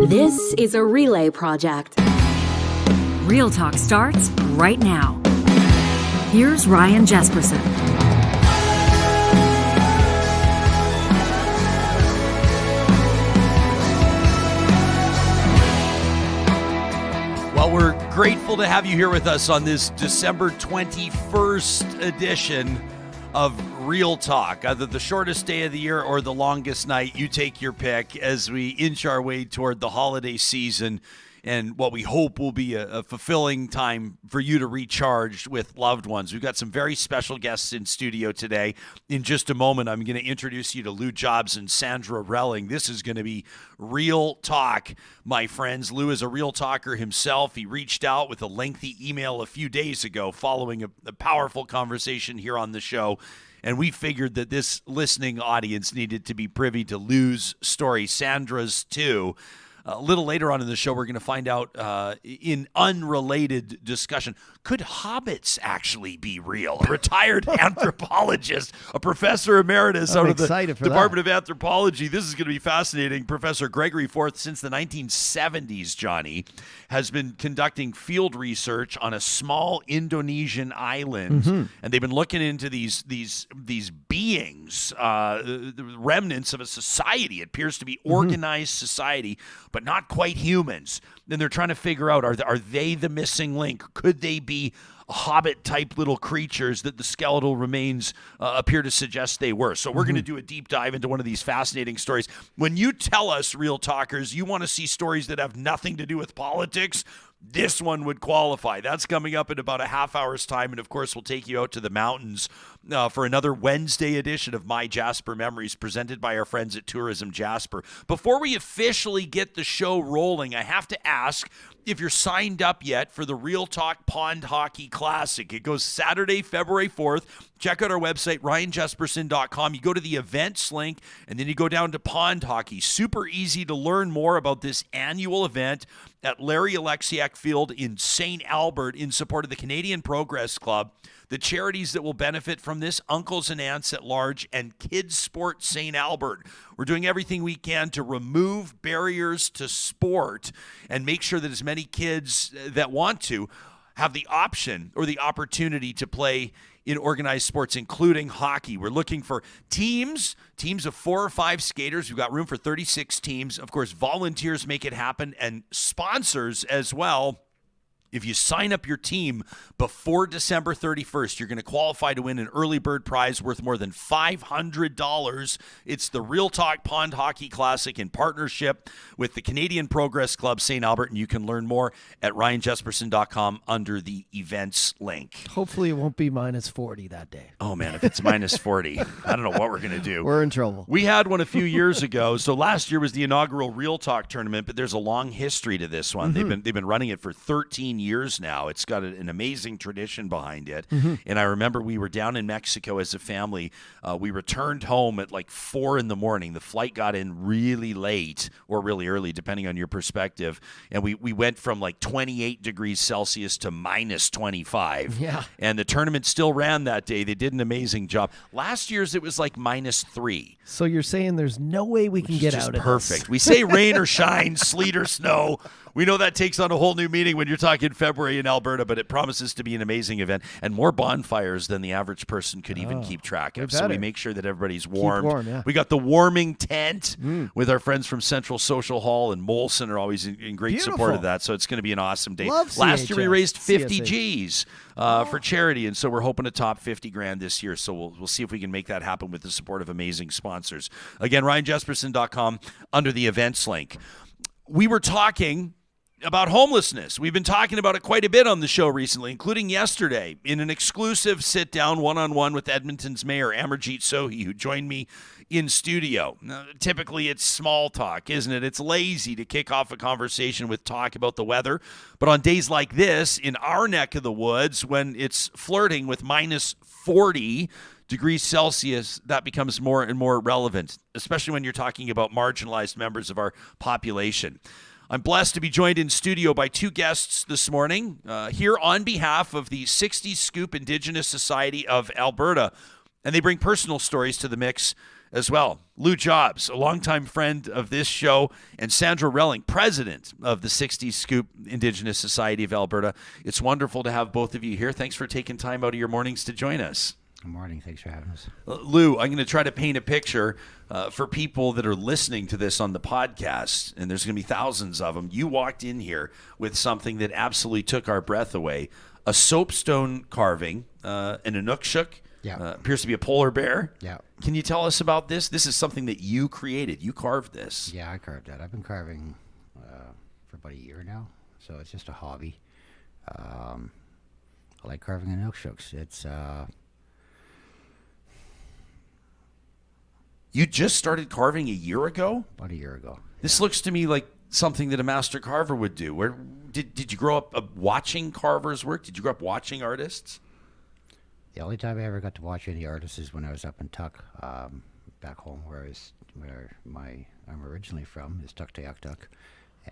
This is a relay project. Real Talk starts right now. Here's Ryan Jesperson. Well, we're grateful to have you here with us on this December 21st edition of Real Talk. Either the shortest day of the year or the longest night, you take your pick as we inch our way toward the holiday season and what we hope will be a fulfilling time for you to recharge with loved ones. We've got some very special guests in studio today. In just a moment, I'm going to introduce you to Lew Jobs and Sandra Relling. This is going to be Real Talk, my friends. Lew is a real talker himself. He reached out with a lengthy email a few days ago following a powerful conversation here on the show. And we figured that this listening audience needed to be privy to Lew's story, Sandra's too. A little later on in the show, we're going to find out in unrelated discussion, could hobbits actually be real? A retired anthropologist, a professor emeritus out of the Department of Anthropology. This is going to be fascinating. Professor Gregory Forth, since the 1970s, Johnny, has been conducting field research on a small Indonesian island. And they've been looking into these beings, the remnants of a society. It appears to be organized society, but not quite humans. Then they're trying to figure out, are they the missing link? Could they be hobbit-type little creatures that the skeletal remains appear to suggest they were? So we're going to do a deep dive into one of these fascinating stories. When you tell us, Real Talkers, you want to see stories that have nothing to do with politics, this one would qualify. That's coming up in about a half hour's time. And, of course, we'll take you out to the mountains for another Wednesday edition of MyJasper Memories presented by our friends at Tourism Jasper. Before we officially get the show rolling, I have to ask if you're signed up yet for the Real Talk Pond Hockey Classic. It goes Saturday, February 4th. Check out our website, ryanjesperson.com. You go to the events link, and then you go down to pond hockey. Super easy to learn more about this annual event at Larry Alexiak Field in St. Albert in support of the Canadian Progress Club. The charities that will benefit from this, Uncles and Aunts at Large and KidSport St. Albert. We're doing everything we can to remove barriers to sport and make sure that as many kids that want to have the option or the opportunity to play in organized sports, including hockey. We're looking for teams of 4 or 5 skaters. We've got room for 36 teams. Of course, volunteers make it happen, and sponsors as well. If you sign up your team before December 31st, you're going to qualify to win an early bird prize worth more than $500. It's the Real Talk Pond Hockey Classic in partnership with the Canadian Progress Club St. Albert, and you can learn more at ryanjesperson.com under the events link. Hopefully it won't be minus 40 that day. Oh, man, if it's minus 40, I don't know what we're going to do. We're in trouble. We had one a few years ago. So last year was the inaugural Real Talk tournament, but there's a long history to this one. They've been running it for 13 years now. It's got an amazing tradition behind it. And I remember we were down in Mexico as a family. We returned home at like 4 a.m. The flight got in really late or really early, depending on your perspective. And we went from like 28 degrees Celsius to minus 25. Yeah. And the tournament still ran that day. They did an amazing job. Last year's it was like minus 3. So you're saying there's no way we can get out of perfect. this. We say rain or shine, sleet or snow. We know that takes on a whole new meaning when you're talking February in Alberta, but it promises to be an amazing event and more bonfires than the average person could even keep track of. So we make sure that everybody's warmed. Keep warm, yeah. We got the warming tent with our friends from Central Social Hall and Molson are always in great support of that. So it's going to be an awesome day. Last year we raised 50 G's for charity, and so we're hoping to top 50 grand this year. So we'll see if we can make that happen with the support of amazing sponsors. Again, ryanjesperson.com under the events link. We were talking about homelessness. We've been talking about it quite a bit on the show recently, including yesterday in an exclusive sit-down one-on-one with Edmonton's Mayor, Amarjeet Sohi, who joined me in studio. Now, typically, it's small talk, isn't it? It's lazy to kick off a conversation with talk about the weather. But on days like this, in our neck of the woods, when it's flirting with minus 40 degrees Celsius, that becomes more and more relevant, especially when you're talking about marginalized members of our population. I'm blessed to be joined in studio by 2 guests this morning, here on behalf of the Sixties Scoop Indigenous Society of Alberta. And they bring personal stories to the mix as well. Lew Jobs, a longtime friend of this show, and Sandra Relling, president of the Sixties Scoop Indigenous Society of Alberta. It's wonderful to have both of you here. Thanks for taking time out of your mornings to join us. Good morning. Thanks for having us. Lew, I'm going to try to paint a picture for people that are listening to this on the podcast, and there's going to be thousands of them. You walked in here with something that absolutely took our breath away, a soapstone carving, an Inukshuk. Yeah. Appears to be a polar bear. Yeah. Can you tell us about this? This is something that you created. You carved this. Yeah, I carved that. I've been carving for about a year now, so it's just a hobby. I like carving Inukshuks. It's You just started carving a year ago? about a year ago. This looks to me like something that a master carver would do. Where did you grow up watching carvers work? Did you grow up watching artists? The only time I ever got to watch any artists is when I was up in Tuk, back home where I'm originally from, is Tuktoyaktuk,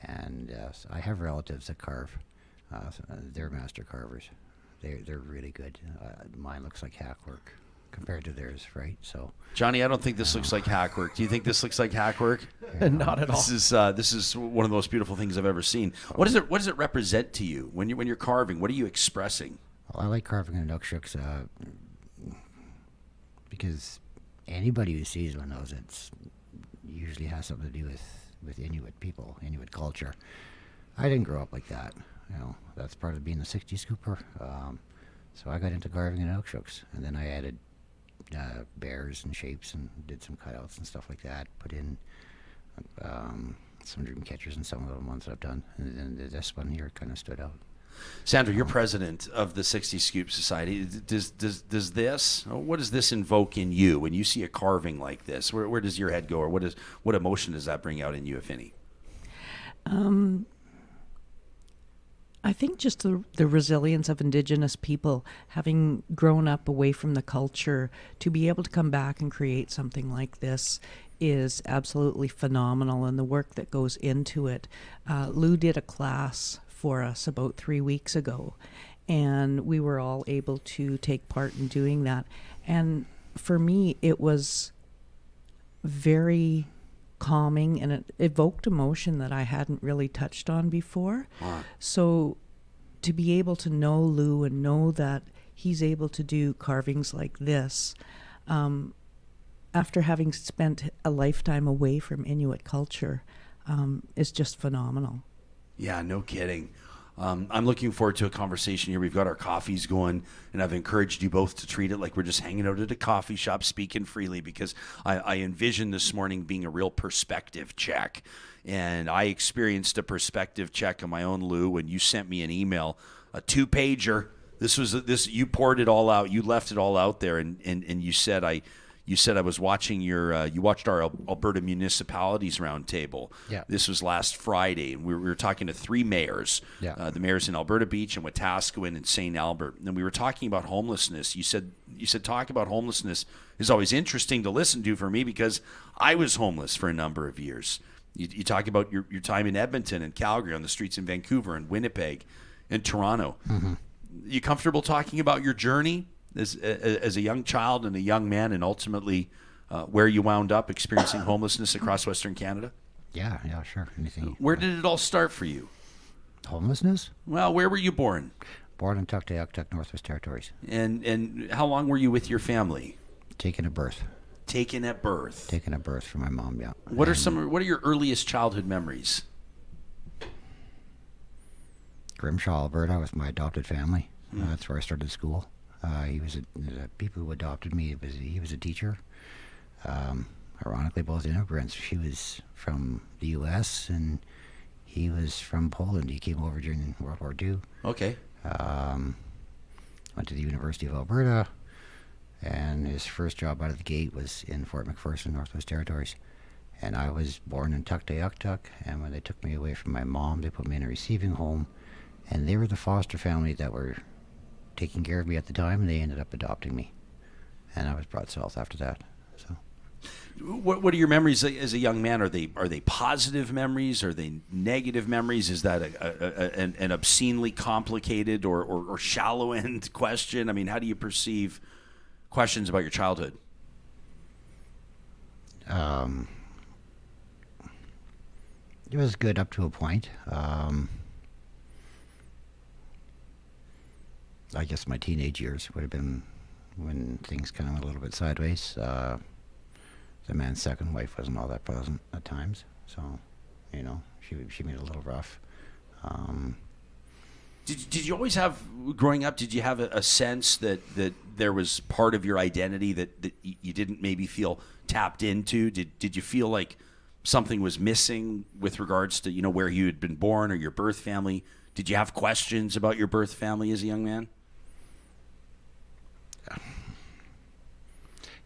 and so I have relatives that carve. So they're master carvers. They're really good. Mine looks like hackwork compared to theirs, right? So, Johnny, I don't think this looks like hackwork. Do you think this looks like hackwork? Not at all. This is one of the most beautiful things I've ever seen. What does it represent to you when you're carving? What are you expressing? Well, I like carving Inukshuks because anybody who sees one knows it usually has something to do with Inuit people, Inuit culture. I didn't grow up like that. That's part of being a 60s scooper. So I got into carving Inukshuks, and then I added bears and shapes and did some cutouts and stuff like that. Put in some dream catchers and some of the ones I've done, and then this one here kind of stood out. Sandra, you're president of the 60 Scoop Society. What does this invoke in you when you see a carving like this? Where does your head go, or what emotion does that bring out in you, if any? I think just the resilience of Indigenous people, having grown up away from the culture, to be able to come back and create something like this is absolutely phenomenal, and the work that goes into it. Lew did a class for us about 3 weeks ago, and we were all able to take part in doing that. And for me, it was very calming, and it evoked emotion that I hadn't really touched on before. Wow. So to be able to know Lew and know that he's able to do carvings like this, after having spent a lifetime away from Inuit culture, is just phenomenal. Yeah, no kidding. I'm looking forward to a conversation here. We've got our coffees going, and I've encouraged you both to treat it like we're just hanging out at a coffee shop speaking freely, because I envisioned this morning being a real perspective check. And I experienced a perspective check on my own, Lew, when you sent me an email, a 2-pager. You poured it all out. You left it all out there, and you said I was watching you watched our Alberta Municipalities Roundtable. Yeah. This This was last Friday, and we were talking to 3 mayors, the mayors in Alberta Beach and Wetaskiwin and St. Albert, and we were talking about homelessness. You said talk about homelessness is always interesting to listen to for me, because I was homeless for a number of years. You talk about your time in Edmonton and Calgary, on the streets in Vancouver and Winnipeg and Toronto. Mm-hmm. You comfortable talking about your journey as a young child and a young man, and ultimately where you wound up experiencing homelessness across Western Canada? Yeah, sure. Anything. Where did it all start for you? Homelessness? Well, where were you born? Born in Tuktoyaktuk, Northwest Territories. And how long were you with your family? Taken at birth. Taken at birth. Taken at birth from my mom, yeah. What are your earliest childhood memories? Grimshaw, Alberta, with my adopted family. That's where I started school. He was the people who adopted me. He was a teacher. Ironically, both immigrants. She was from the U.S. and he was from Poland. He came over during World War II. Okay. Went to the University of Alberta, and his first job out of the gate was in Fort McPherson, Northwest Territories. And I was born in Tuktoyaktuk, and when they took me away from my mom, they put me in a receiving home, and they were the foster family that were taking care of me at the time, and they ended up adopting me. And I was brought south after that. So, what are your memories as a young man? Are they positive memories? Are they negative memories? Is that an obscenely complicated or shallow end question? I mean, how do you perceive questions about your childhood? It was good up to a point. I guess my teenage years would have been when things kind of went a little bit sideways. The man's second wife wasn't all that pleasant at times, so she made it a little rough. Did you always have, growing up, did you have a sense that there was part of your identity that you didn't maybe feel tapped into? Did you feel like something was missing with regards to where you had been born or your birth family? Did you have questions about your birth family as a young man?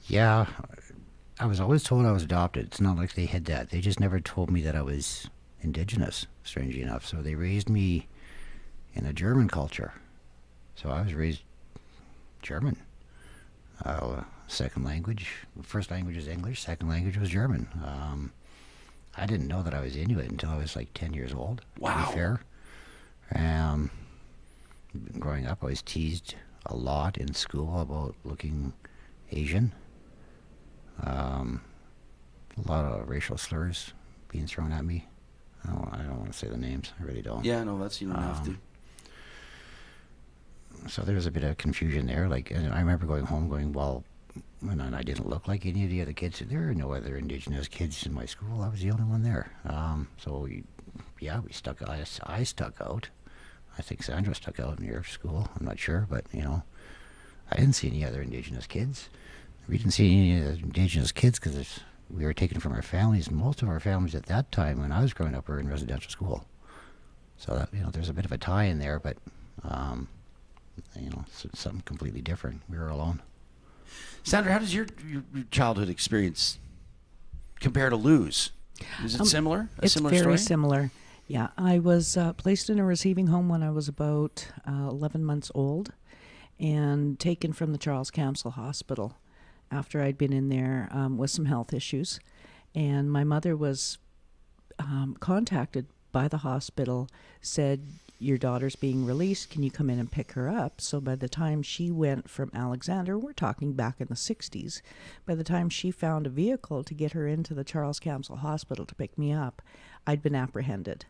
Yeah, I was always told I was adopted. It's not like they hid that. They just never told me that I was Indigenous, strangely enough. So they raised me in a German culture. So I was raised German. Second language, first language is English, second language was German. I didn't know that I was Inuit until I was like 10 years old. Wow. To be fair. Growing up, I was teased a lot in school about looking Asian. A lot of racial slurs being thrown at me. I don't want to say the names. I really don't. Yeah, no, you don't have to. So there was a bit of confusion there. And I remember going home going, well, and I didn't look like any of the other kids. There were no other Indigenous kids in my school. I was the only one there. We stuck. I stuck out. I think Sandra stuck out in your school. I'm not sure, but I didn't see any other Indigenous kids. We didn't see any other Indigenous kids because we were taken from our families. Most of our families at that time, when I was growing up, were in residential school. So that there's a bit of a tie in there, but it's something completely different. We were alone. Sandra, how does your childhood experience compare to Lew's? Is it similar? It's similar very story? similar. Yeah, I was placed in a receiving home when I was about 11 months old and taken from the Charles Camsell Hospital after I'd been in there with some health issues. And my mother was contacted by the hospital, said, your daughter's being released, can you come in and pick her up? So by the time she went from Alexander, we're talking back in the 60s, by the time she found a vehicle to get her into the Charles Camsell Hospital to pick me up, I'd been apprehended.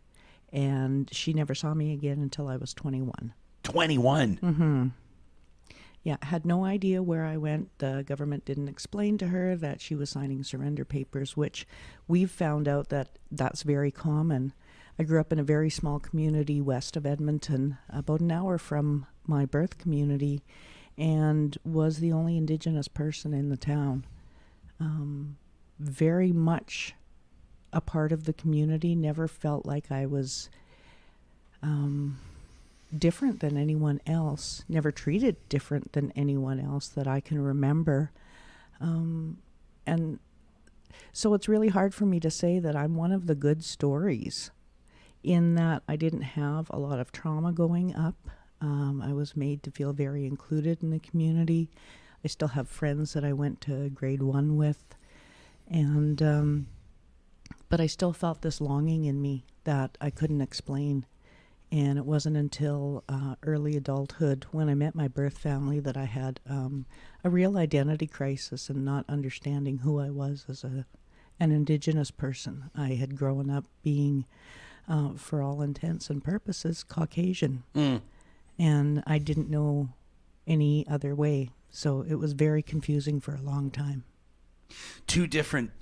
And she never saw me again until I was 21. 21? Mm-hmm. Yeah, had no idea where I went. The government didn't explain to her that she was signing surrender papers, which we've found out that that's very common. I grew up in a very small community west of Edmonton, about an hour from my birth community, and was the only Indigenous person in the town. Very much a part of the community, never felt like I was different than anyone else, never treated different than anyone else that I can remember. And so it's really hard for me to say that I'm one of the good stories, in that I didn't have a lot of trauma going up. I was made to feel very included in the community. I still have friends that I went to grade 1 with. And but I still felt this longing in me that I couldn't explain. And it wasn't until early adulthood, when I met my birth family, that I had a real identity crisis and not understanding who I was as an Indigenous person. I had grown up being, for all intents and purposes, Caucasian. And I didn't know any other way. So it was very confusing for a long time. Two different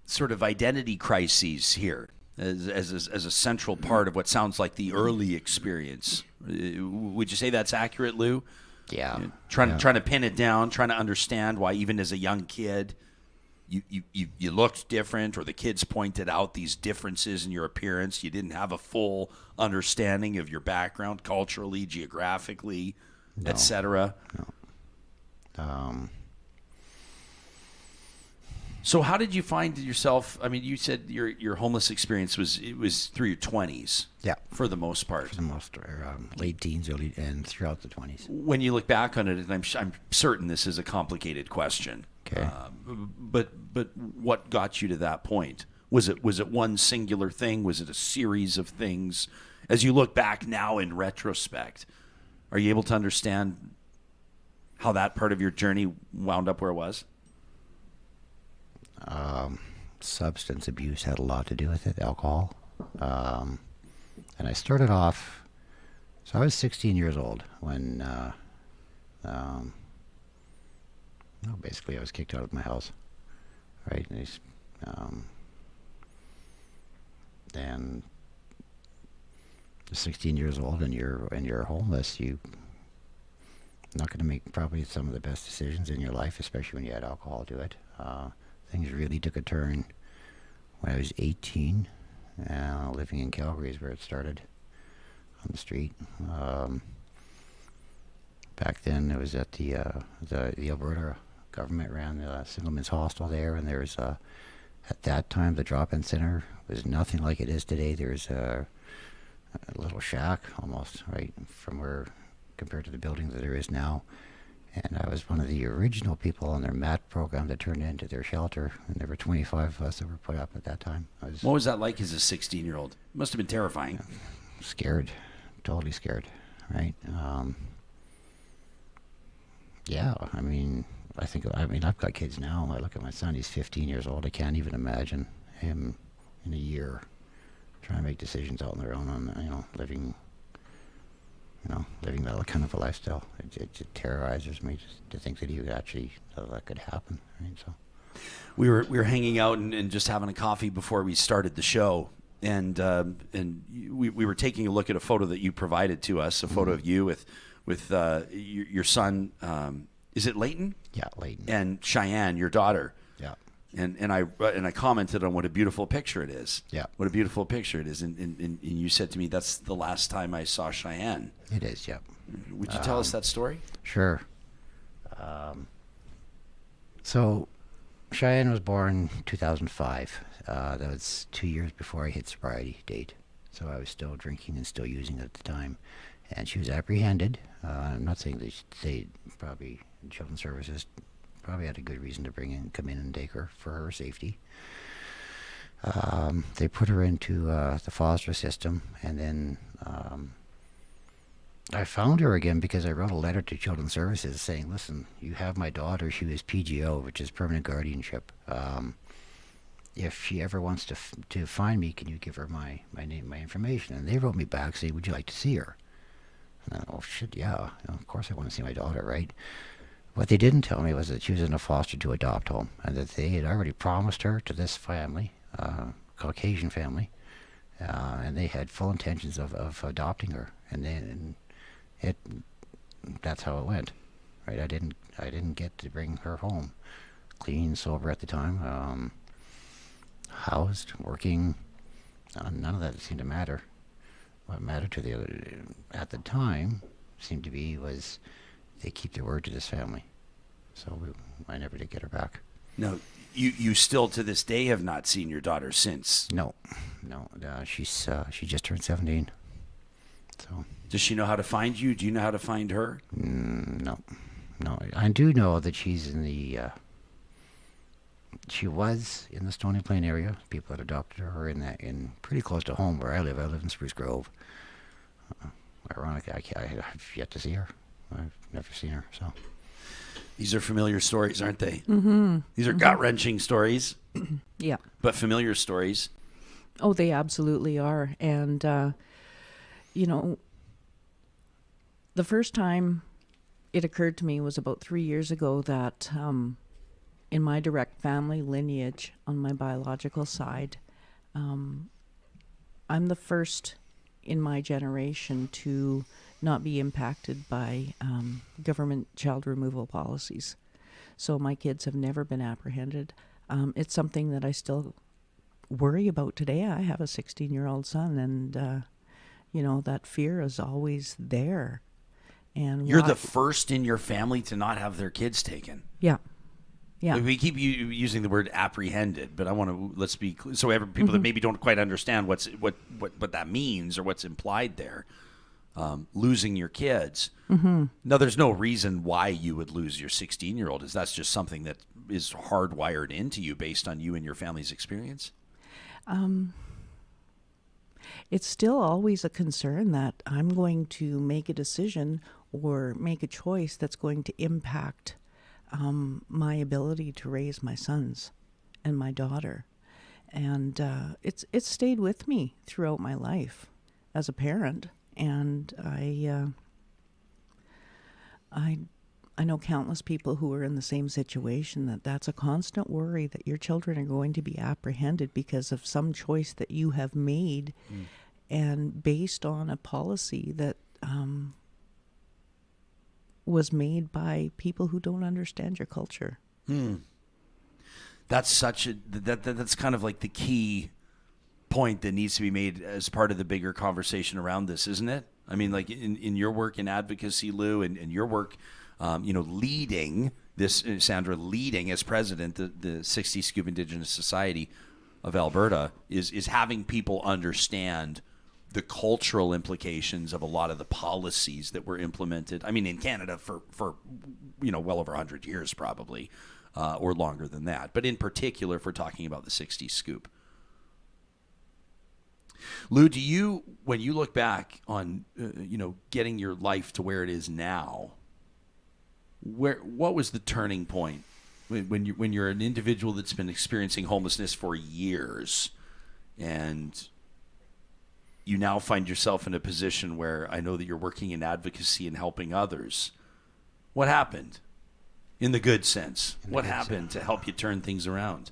sort of identity crises here as a central part of what sounds like the early experience. Would you say that's accurate, Lew? Yeah. Trying to pin it down, trying to understand why even as a young kid you looked different, or the kids pointed out these differences in your appearance. You didn't have a full understanding of your background culturally, geographically, etc. No. So how did you find yourself? I mean, you said your homeless experience was through your 20s. Yeah. For the most part. For the most, late teens, early, and throughout the 20s. When you look back on it, and I'm certain this is a complicated question. Okay. But what got you to that point? Was it one singular thing? Was it a series of things? As you look back now in retrospect, are you able to understand how that part of your journey wound up where it was? Substance abuse had a lot to do with it, alcohol. And I started off, so I was 16 years old when, basically I was kicked out of my house, right? And 16 years old and you're homeless, you're not going to make probably some of the best decisions in your life, especially when you add alcohol to it. Things really took a turn when I was 18. Living in Calgary is where it started, on the street. Back then, it was at the Alberta government ran the Singleman's Hostel there, and there was at that time the drop-in center was nothing like it is today. There was a little shack almost, right, from where compared to the building that there is now. And I was one of the original people on their MAT program that turned into their shelter. And there were 25 of us that were put up at that time. What was that like as a 16-year-old? It must have been terrifying. Scared. Totally scared, right? Yeah, I've got kids now. I look at my son, he's 15 years old. I can't even imagine him in a year trying to make decisions out on their own, living that kind of a lifestyle. It terrorizes me just to think that that could happen. Right? So we were hanging out and just having a coffee before we started the show, and we were taking a look at a photo that you provided to us, a photo of you with your son. Is it Leighton? Yeah, Leighton. And Cheyenne, your daughter. Yeah. And I commented on what a beautiful picture it is. Yeah. What a beautiful picture it is. And you said to me, that's the last time I saw Cheyenne. It is, yeah. Would you tell us that story? Sure. So Cheyenne was born 2005. That was 2 years before I hit sobriety date. So I was still drinking and still using at the time. And she was apprehended. I'm not saying they probably, Children's Services probably had a good reason to come in and take her for her safety. They put her into the foster system, and then I found her again because I wrote a letter to Children's Services saying, listen, you have my daughter. She was PGO, which is permanent guardianship. If she ever wants to find me, can you give her my name, my information? And they wrote me back saying, would you like to see her? And I, oh shit, yeah, of course I want to see my daughter, right? What they didn't tell me was that she was in a foster to adopt home, and that they had already promised her to this family, Caucasian family, and they had full intentions of adopting her. And that's how it went, right? I didn't get to bring her home, clean, sober at the time, housed, working. None of that seemed to matter. What mattered to the other at the time seemed to be was they keep their word to this family. So I never did get her back. No, you still to this day have not seen your daughter since. No. She just turned 17. So does she know how to find you? Do you know how to find her? No. I do know that she's in the. She was in the Stony Plain area. People had adopted her in pretty close to home where I live. I live in Spruce Grove. Ironically, I've yet to see her. I've never seen her. So these are familiar stories, aren't they? Mm-hmm. These are gut-wrenching stories. Yeah. But familiar stories. Oh, they absolutely are. And, the first time it occurred to me was about 3 years ago that in my direct family lineage on my biological side, I'm the first in my generation to not be impacted by government child removal policies. So my kids have never been apprehended. It's something that I still worry about today. I have a 16-year-old son, and, that fear is always there. And you're the first in your family to not have their kids taken. Yeah. Yeah. We keep using the word apprehended, but I want to let's be clear, so people that maybe don't quite understand what that means or what's implied there. Losing your kids. Mm-hmm. Now, there's no reason why you would lose your 16-year-old. Is that's just something that is hardwired into you based on you and your family's experience? It's still always a concern that I'm going to make a decision or make a choice that's going to impact my ability to raise my sons and my daughter. And it's stayed with me throughout my life as a parent. And I know countless people who are in the same situation, that's a constant worry that your children are going to be apprehended because of some choice that you have made and based on a policy that was made by people who don't understand your culture. That's such a that's kind of like the key point that needs to be made as part of the bigger conversation around this, isn't it? I mean, like in your work in advocacy, Lew, and your work, leading this, Sandra, leading as president the Sixties Scoop Indigenous Society of Alberta is having people understand the cultural implications of a lot of the policies that were implemented. I mean, in Canada for well over 100 years probably, or longer than that. But in particular, if we're talking about the 60s Scoop. Lew, when you look back on, getting your life to where it is now, what was the turning point when you're an individual that's been experiencing homelessness for years, and you now find yourself in a position where I know that you're working in advocacy and helping others? What happened? In the good sense. What happened to help you turn things around?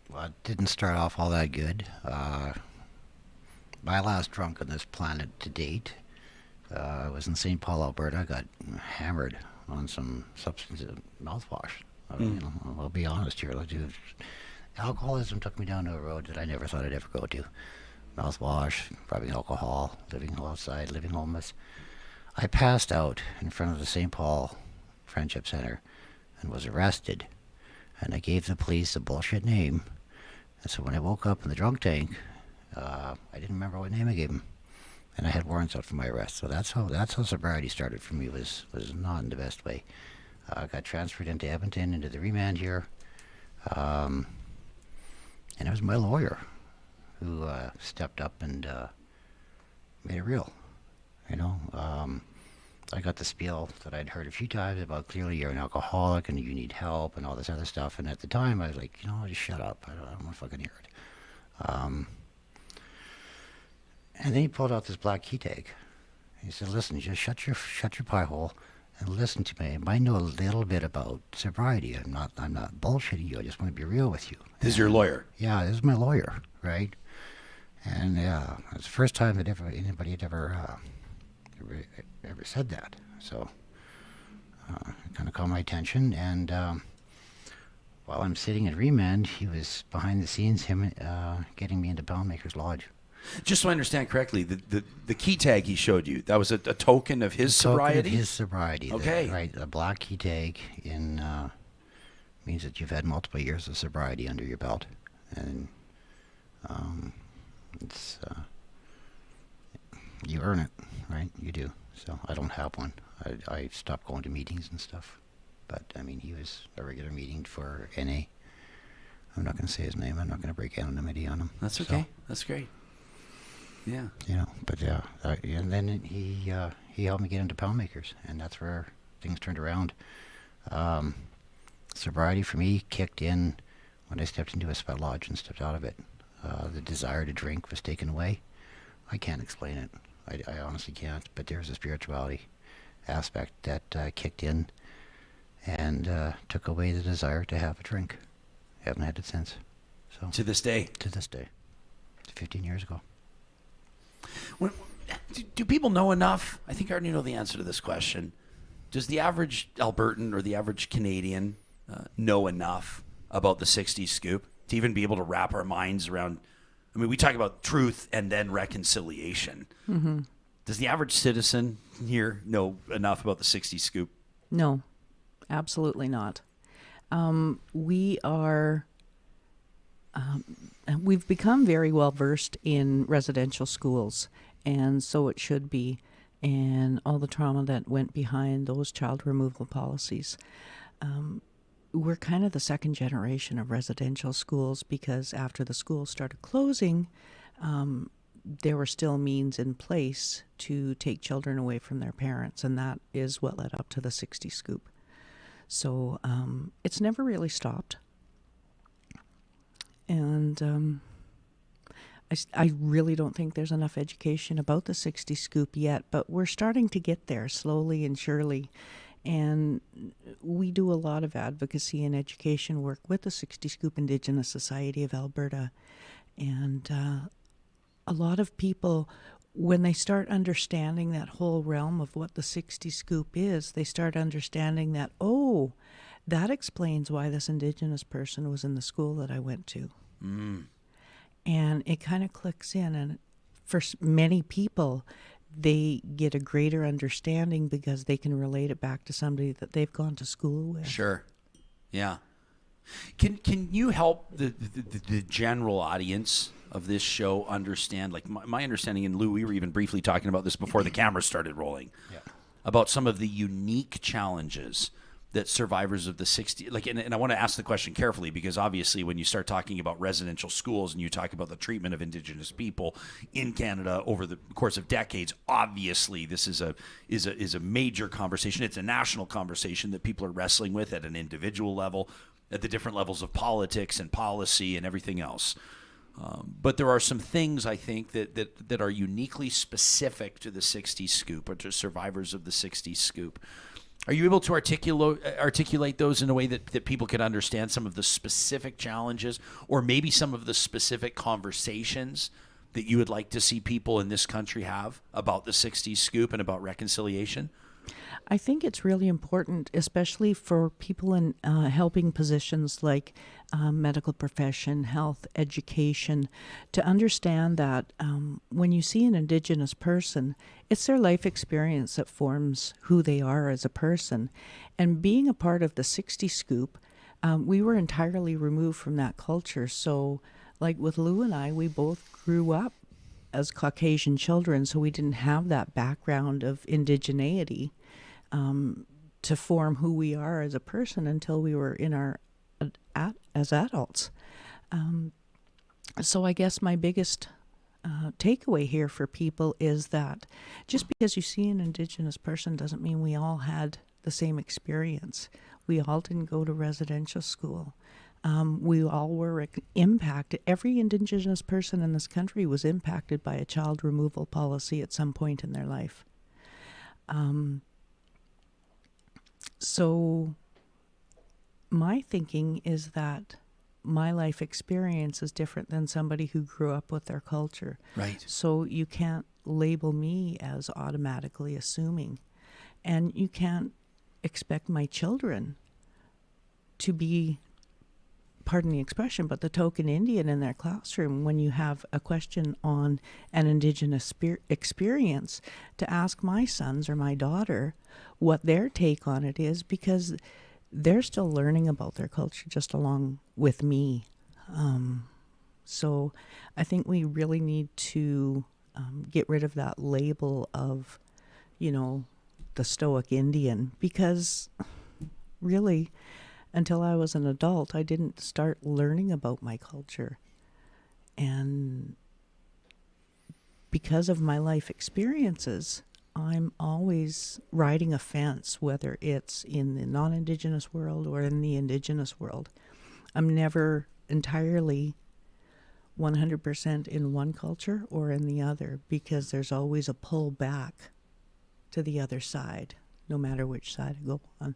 Well, it didn't start off all that good. My last drunk on this planet to date I was in St. Paul, Alberta. I got hammered on some substantive mouthwash. I'll be honest here. Alcoholism took me down to a road that I never thought I'd ever go to. Mouthwash, rubbing alcohol, living outside, living homeless. I passed out in front of the St. Paul Friendship Center and was arrested. And I gave the police a bullshit name. And so when I woke up in the drunk tank, I didn't remember what name I gave him. And I had warrants out for my arrest. So that's how sobriety started for me, was not in the best way. I got transferred into Edmonton, into the remand here. And it was my lawyer who stepped up and made it real. I got the spiel that I'd heard a few times about clearly you're an alcoholic and you need help and all this other stuff. And at the time I was like, just shut up. I don't want to fucking hear it. And then he pulled out this black key tag. He said, listen, just shut your pie hole and listen to me. I know a little bit about sobriety. I'm not bullshitting you. I just want to be real with you. This is your lawyer? Yeah, this is my lawyer, right? And yeah, it's the first time that anybody had ever said that. So it kind of caught my attention. And while I'm sitting at remand, he was behind the scenes, getting me into Poundmaker's Lodge. Just so I understand correctly, the key tag he showed you, that was a token of his sobriety? Token of his sobriety. Okay. Right. A black key tag means that you've had multiple years of sobriety under your belt. And it's you earn it, right? You do. So I don't have one. I stopped going to meetings and stuff. But, he was a regular meeting for NA. I'm not going to say his name. I'm not going to break anonymity on him. That's okay. So, that's great. Yeah. But yeah. And then he helped me get into Poundmakers, and that's where things turned around. Sobriety for me kicked in when I stepped into a sweat lodge and stepped out of it. The desire to drink was taken away. I can't explain it. I honestly can't. But there's a spirituality aspect that kicked in and took away the desire to have a drink. Haven't had it since. So to this day? To this day. 15 years ago. Do people know enough? I think I already know the answer to this question. Does the average Albertan or the average Canadian know enough about the 60s Scoop to even be able to wrap our minds around? We talk about truth and then reconciliation. Mm-hmm. Does the average citizen here know enough about the 60s Scoop? No, absolutely not. We've become very well versed in residential schools, and so it should be, and all the trauma that went behind those child removal policies. We're kind of the second generation of residential schools, because after the schools started closing, there were still means in place to take children away from their parents, and that is what led up to the 60 Scoop. So it's never really stopped. And I really don't think there's enough education about the 60 Scoop yet, but we're starting to get there slowly and surely. And we do a lot of advocacy and education work with the 60 Scoop Indigenous Society of Alberta. And a lot of people, when they start understanding that whole realm of what the 60 Scoop is, they start understanding that, oh, that explains why this Indigenous person was in the school that I went to. And it kind of clicks in. And for many people, they get a greater understanding because they can relate it back to somebody that they've gone to school with. Sure. Yeah. Can you help the general audience of this show understand, like my understanding, and Lew, we were even briefly talking about this before the camera started rolling, about some of the unique challenges that survivors of the 60s, like, and I want to ask the question carefully, because obviously when you start talking about residential schools and you talk about the treatment of Indigenous people in Canada over the course of decades, obviously this is a major conversation. It's a national conversation that people are wrestling with at an individual level, at the different levels of politics and policy and everything else. But there are some things, I think, that are uniquely specific to the 60s Scoop, or to survivors of the 60s Scoop. Are you able to articulate those in a way that people can understand some of the specific challenges, or maybe some of the specific conversations that you would like to see people in this country have about the 60s Scoop and about reconciliation? I think it's really important, especially for people in helping positions like medical profession, health, education, to understand that when you see an Indigenous person, it's their life experience that forms who they are as a person. And being a part of the 60 Scoop, we were entirely removed from that culture. So, like with Lew and I, we both grew up as Caucasian children, so we didn't have that background of indigeneity to form who we are as a person until we were in our as adults. So I guess my biggest takeaway here for people is that just because you see an Indigenous person doesn't mean we all had the same experience. We all didn't go to residential school. We all were impacted. Every Indigenous person in this country was impacted by a child removal policy at some point in their life. So my thinking is that my life experience is different than somebody who grew up with their culture. Right. So you can't label me as automatically assuming. And you can't expect my children to be, pardon the expression, but the token Indian in their classroom when you have a question on an Indigenous experience, to ask my sons or my daughter what their take on it is, because they're still learning about their culture just along with me. So I think we really need to get rid of that label of, the stoic Indian, because really, until I was an adult, I didn't start learning about my culture. And because of my life experiences, I'm always riding a fence, whether it's in the non-Indigenous world or in the Indigenous world. I'm never entirely 100% in one culture or in the other, because there's always a pull back to the other side, no matter which side I go on.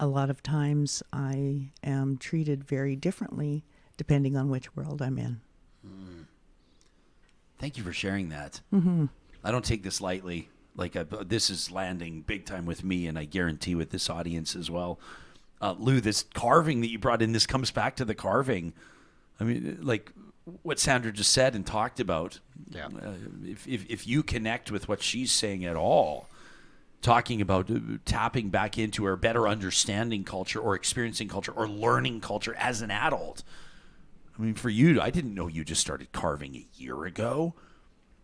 A lot of times I am treated very differently depending on which world I'm in. Thank you for sharing that. Mm-hmm. I don't take this lightly. This is landing big time with me, and I guarantee with this audience as well. Lew, this carving that you brought in, this comes back to the carving. I mean, like what Sandra just said and talked about. Yeah. If you connect with what she's saying at all, talking about tapping back into or better understanding culture or experiencing culture or learning culture as an adult. I mean, for you, I didn't know you just started carving a year ago.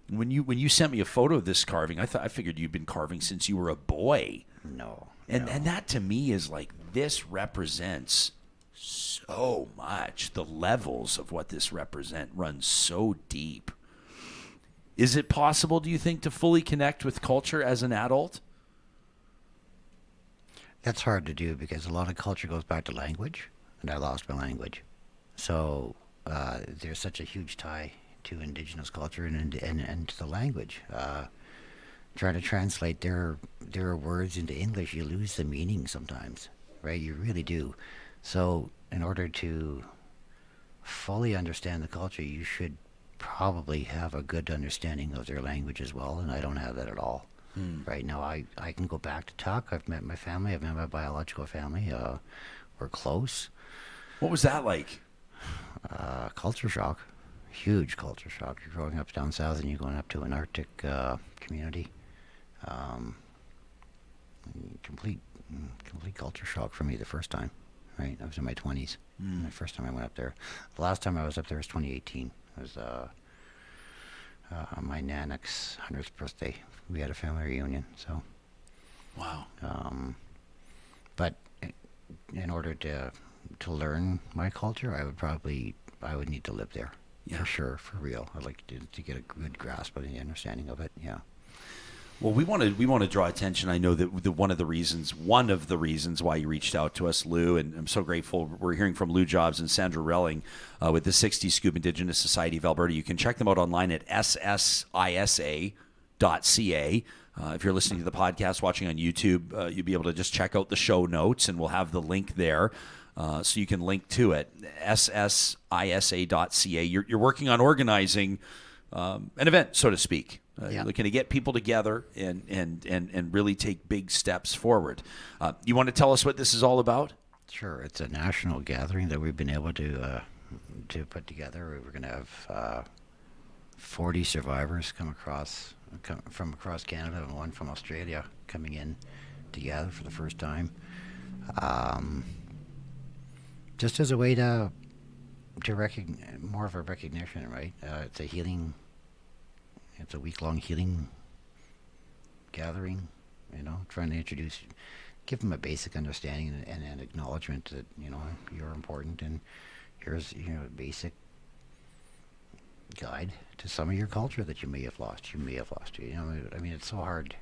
When you sent me a photo of this carving, I figured you'd been carving since you were a boy. No. And that to me is like, this represents so much. The levels of what this represent run so deep. Is it possible, do you think, to fully connect with culture as an adult? That's hard to do because a lot of culture goes back to language, and I lost my language. So there's such a huge tie to Indigenous culture and to the language. Trying to translate their words into English, you lose the meaning sometimes, right? You really do. So in order to fully understand the culture, you should probably have a good understanding of their language as well, and I don't have that at all. Right now, I can go back to Tuk. I've met my family. I've met my biological family. We're close. What was that like? Culture shock. Huge culture shock. You're growing up down south and you're going up to an Arctic community. Complete culture shock for me the first time. Right, I was in my 20s. The first time I went up there. The last time I was up there was 2018. It was my nanak's 100th birthday. We had a family reunion. So, wow. But in order to learn my culture, I would need to live there. Yeah. For sure, for real. I'd like to get a good grasp of the understanding of it. Yeah. Well, we want to draw attention. I know that one of the reasons why you reached out to us, Lew, and I'm so grateful. We're hearing from Lew Jobs and Sandra Relling with the 60s Scoop Indigenous Society of Alberta. You can check them out online at ssisa.ca. If you're listening to the podcast, watching on YouTube, you'll be able to just check out the show notes, and we'll have the link there. So you can link to it, ssisa.ca. You're working on organizing an event, so to speak. Looking to get people together and really take big steps forward. You want to tell us what this is all about? Sure. It's a national gathering that we've been able to put together. We're going to have 40 survivors come from across Canada and one from Australia coming in together for the first time. Just as a way to more of a recognition, right? It's a healing. It's a week-long healing gathering, trying to give them a basic understanding and an acknowledgement that, you're important, and here's, a basic guide to some of your culture that you may have lost. It's so hard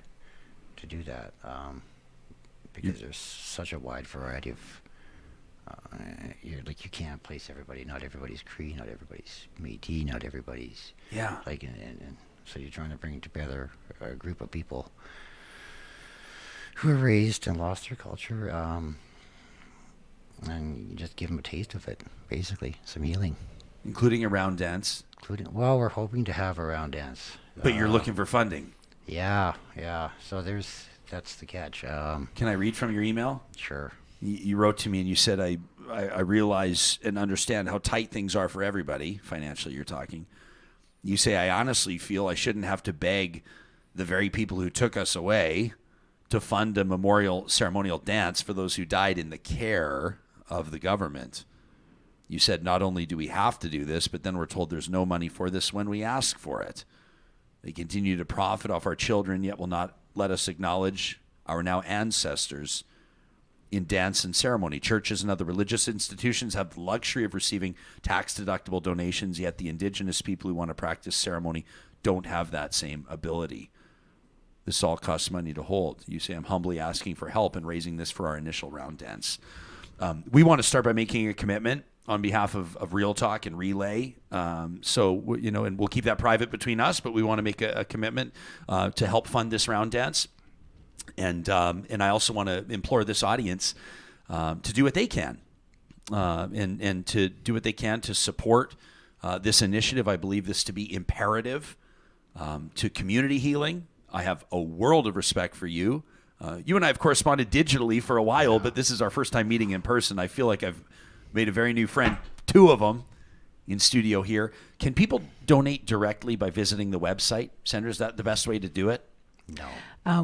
to do that because there's such a wide variety of, you can't place everybody. Not everybody's Cree, not everybody's Métis, not everybody's, and so you're trying to bring together a group of people who are raised and lost their culture, and you just give them a taste of it, basically, some healing. Including a round dance? We're hoping to have a round dance. But you're looking for funding? Yeah. So that's the catch. Can I read from your email? Sure. You wrote to me and you said, I realize and understand how tight things are for everybody, financially you're talking. You say, I honestly feel I shouldn't have to beg the very people who took us away to fund a memorial ceremonial dance for those who died in the care of the government. You said, not only do we have to do this, but then we're told there's no money for this when we ask for it. They continue to profit off our children, yet will not let us acknowledge our now ancestors in dance and ceremony. Churches and other religious institutions have the luxury of receiving tax-deductible donations, yet the Indigenous people who want to practice ceremony don't have that same ability. This all costs money to hold. You say, I'm humbly asking for help in raising this for our initial round dance. We want to start by making a commitment on behalf of Real Talk and Relay. And we'll keep that private between us, but we want to make a commitment to help fund this round dance. And I also want to implore this audience to do what they can and to do what they can to support this initiative. I believe this to be imperative to community healing. I have a world of respect for you. You and I have corresponded digitally for a while, but this is our first time meeting in person. I feel like I've made a very new friend, two of them in studio here. Can people donate directly by visiting the website? Sandra, is that the best way to do it? No.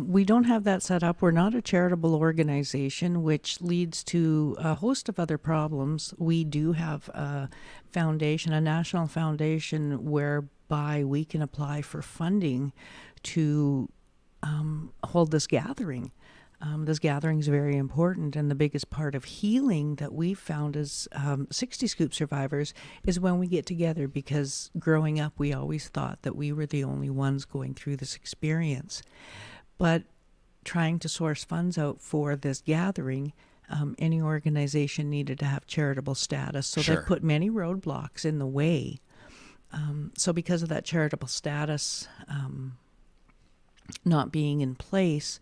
We don't have that set up. We're not a charitable organization, which leads to a host of other problems. We do have a foundation, a national foundation, whereby we can apply for funding to hold this gathering. This gathering is very important, and the biggest part of healing that we've found as 60 Scoop survivors is when we get together, because growing up we always thought that we were the only ones going through this experience. But trying to source funds out for this gathering, any organization needed to have charitable status, so Sure. they put many roadblocks in the way. So because of that charitable status not being in place,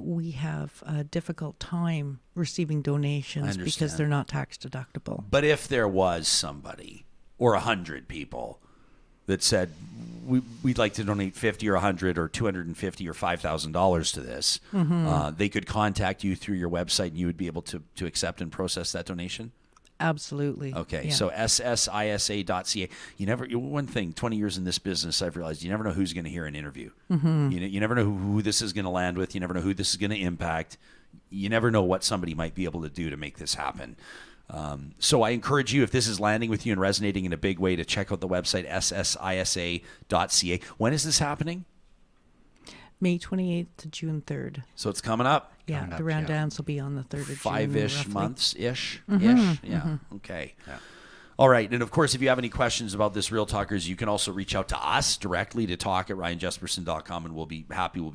we have a difficult time receiving donations because understand. they're not tax deductible. But if there was somebody or 100 people that said, we'd like to donate 50 or 100 or 250 or $5,000 to this, they could contact you through your website and you would be able to accept and process that donation? Absolutely. Okay, Yeah. so ssisa.ca. One thing, 20 years in this business, I've realized you never know who's going to hear an interview. You never know who this is going to land with. You never know who this is going to impact. You never know what somebody might be able to do to make this happen. So I encourage you, if this is landing with you and resonating in a big way, to check out the website, ssisa.ca. When is this happening? May 28th to June 3rd. So it's coming up. Yeah, Coming the up, round yeah. dance will be on the 3rd of June. 5-ish roughly. months-ish? Yeah. Okay. Yeah. All right. And, of course, if you have any questions about this, Real Talkers, you can also reach out to us directly to talk@ryanjesperson.com, and we'll be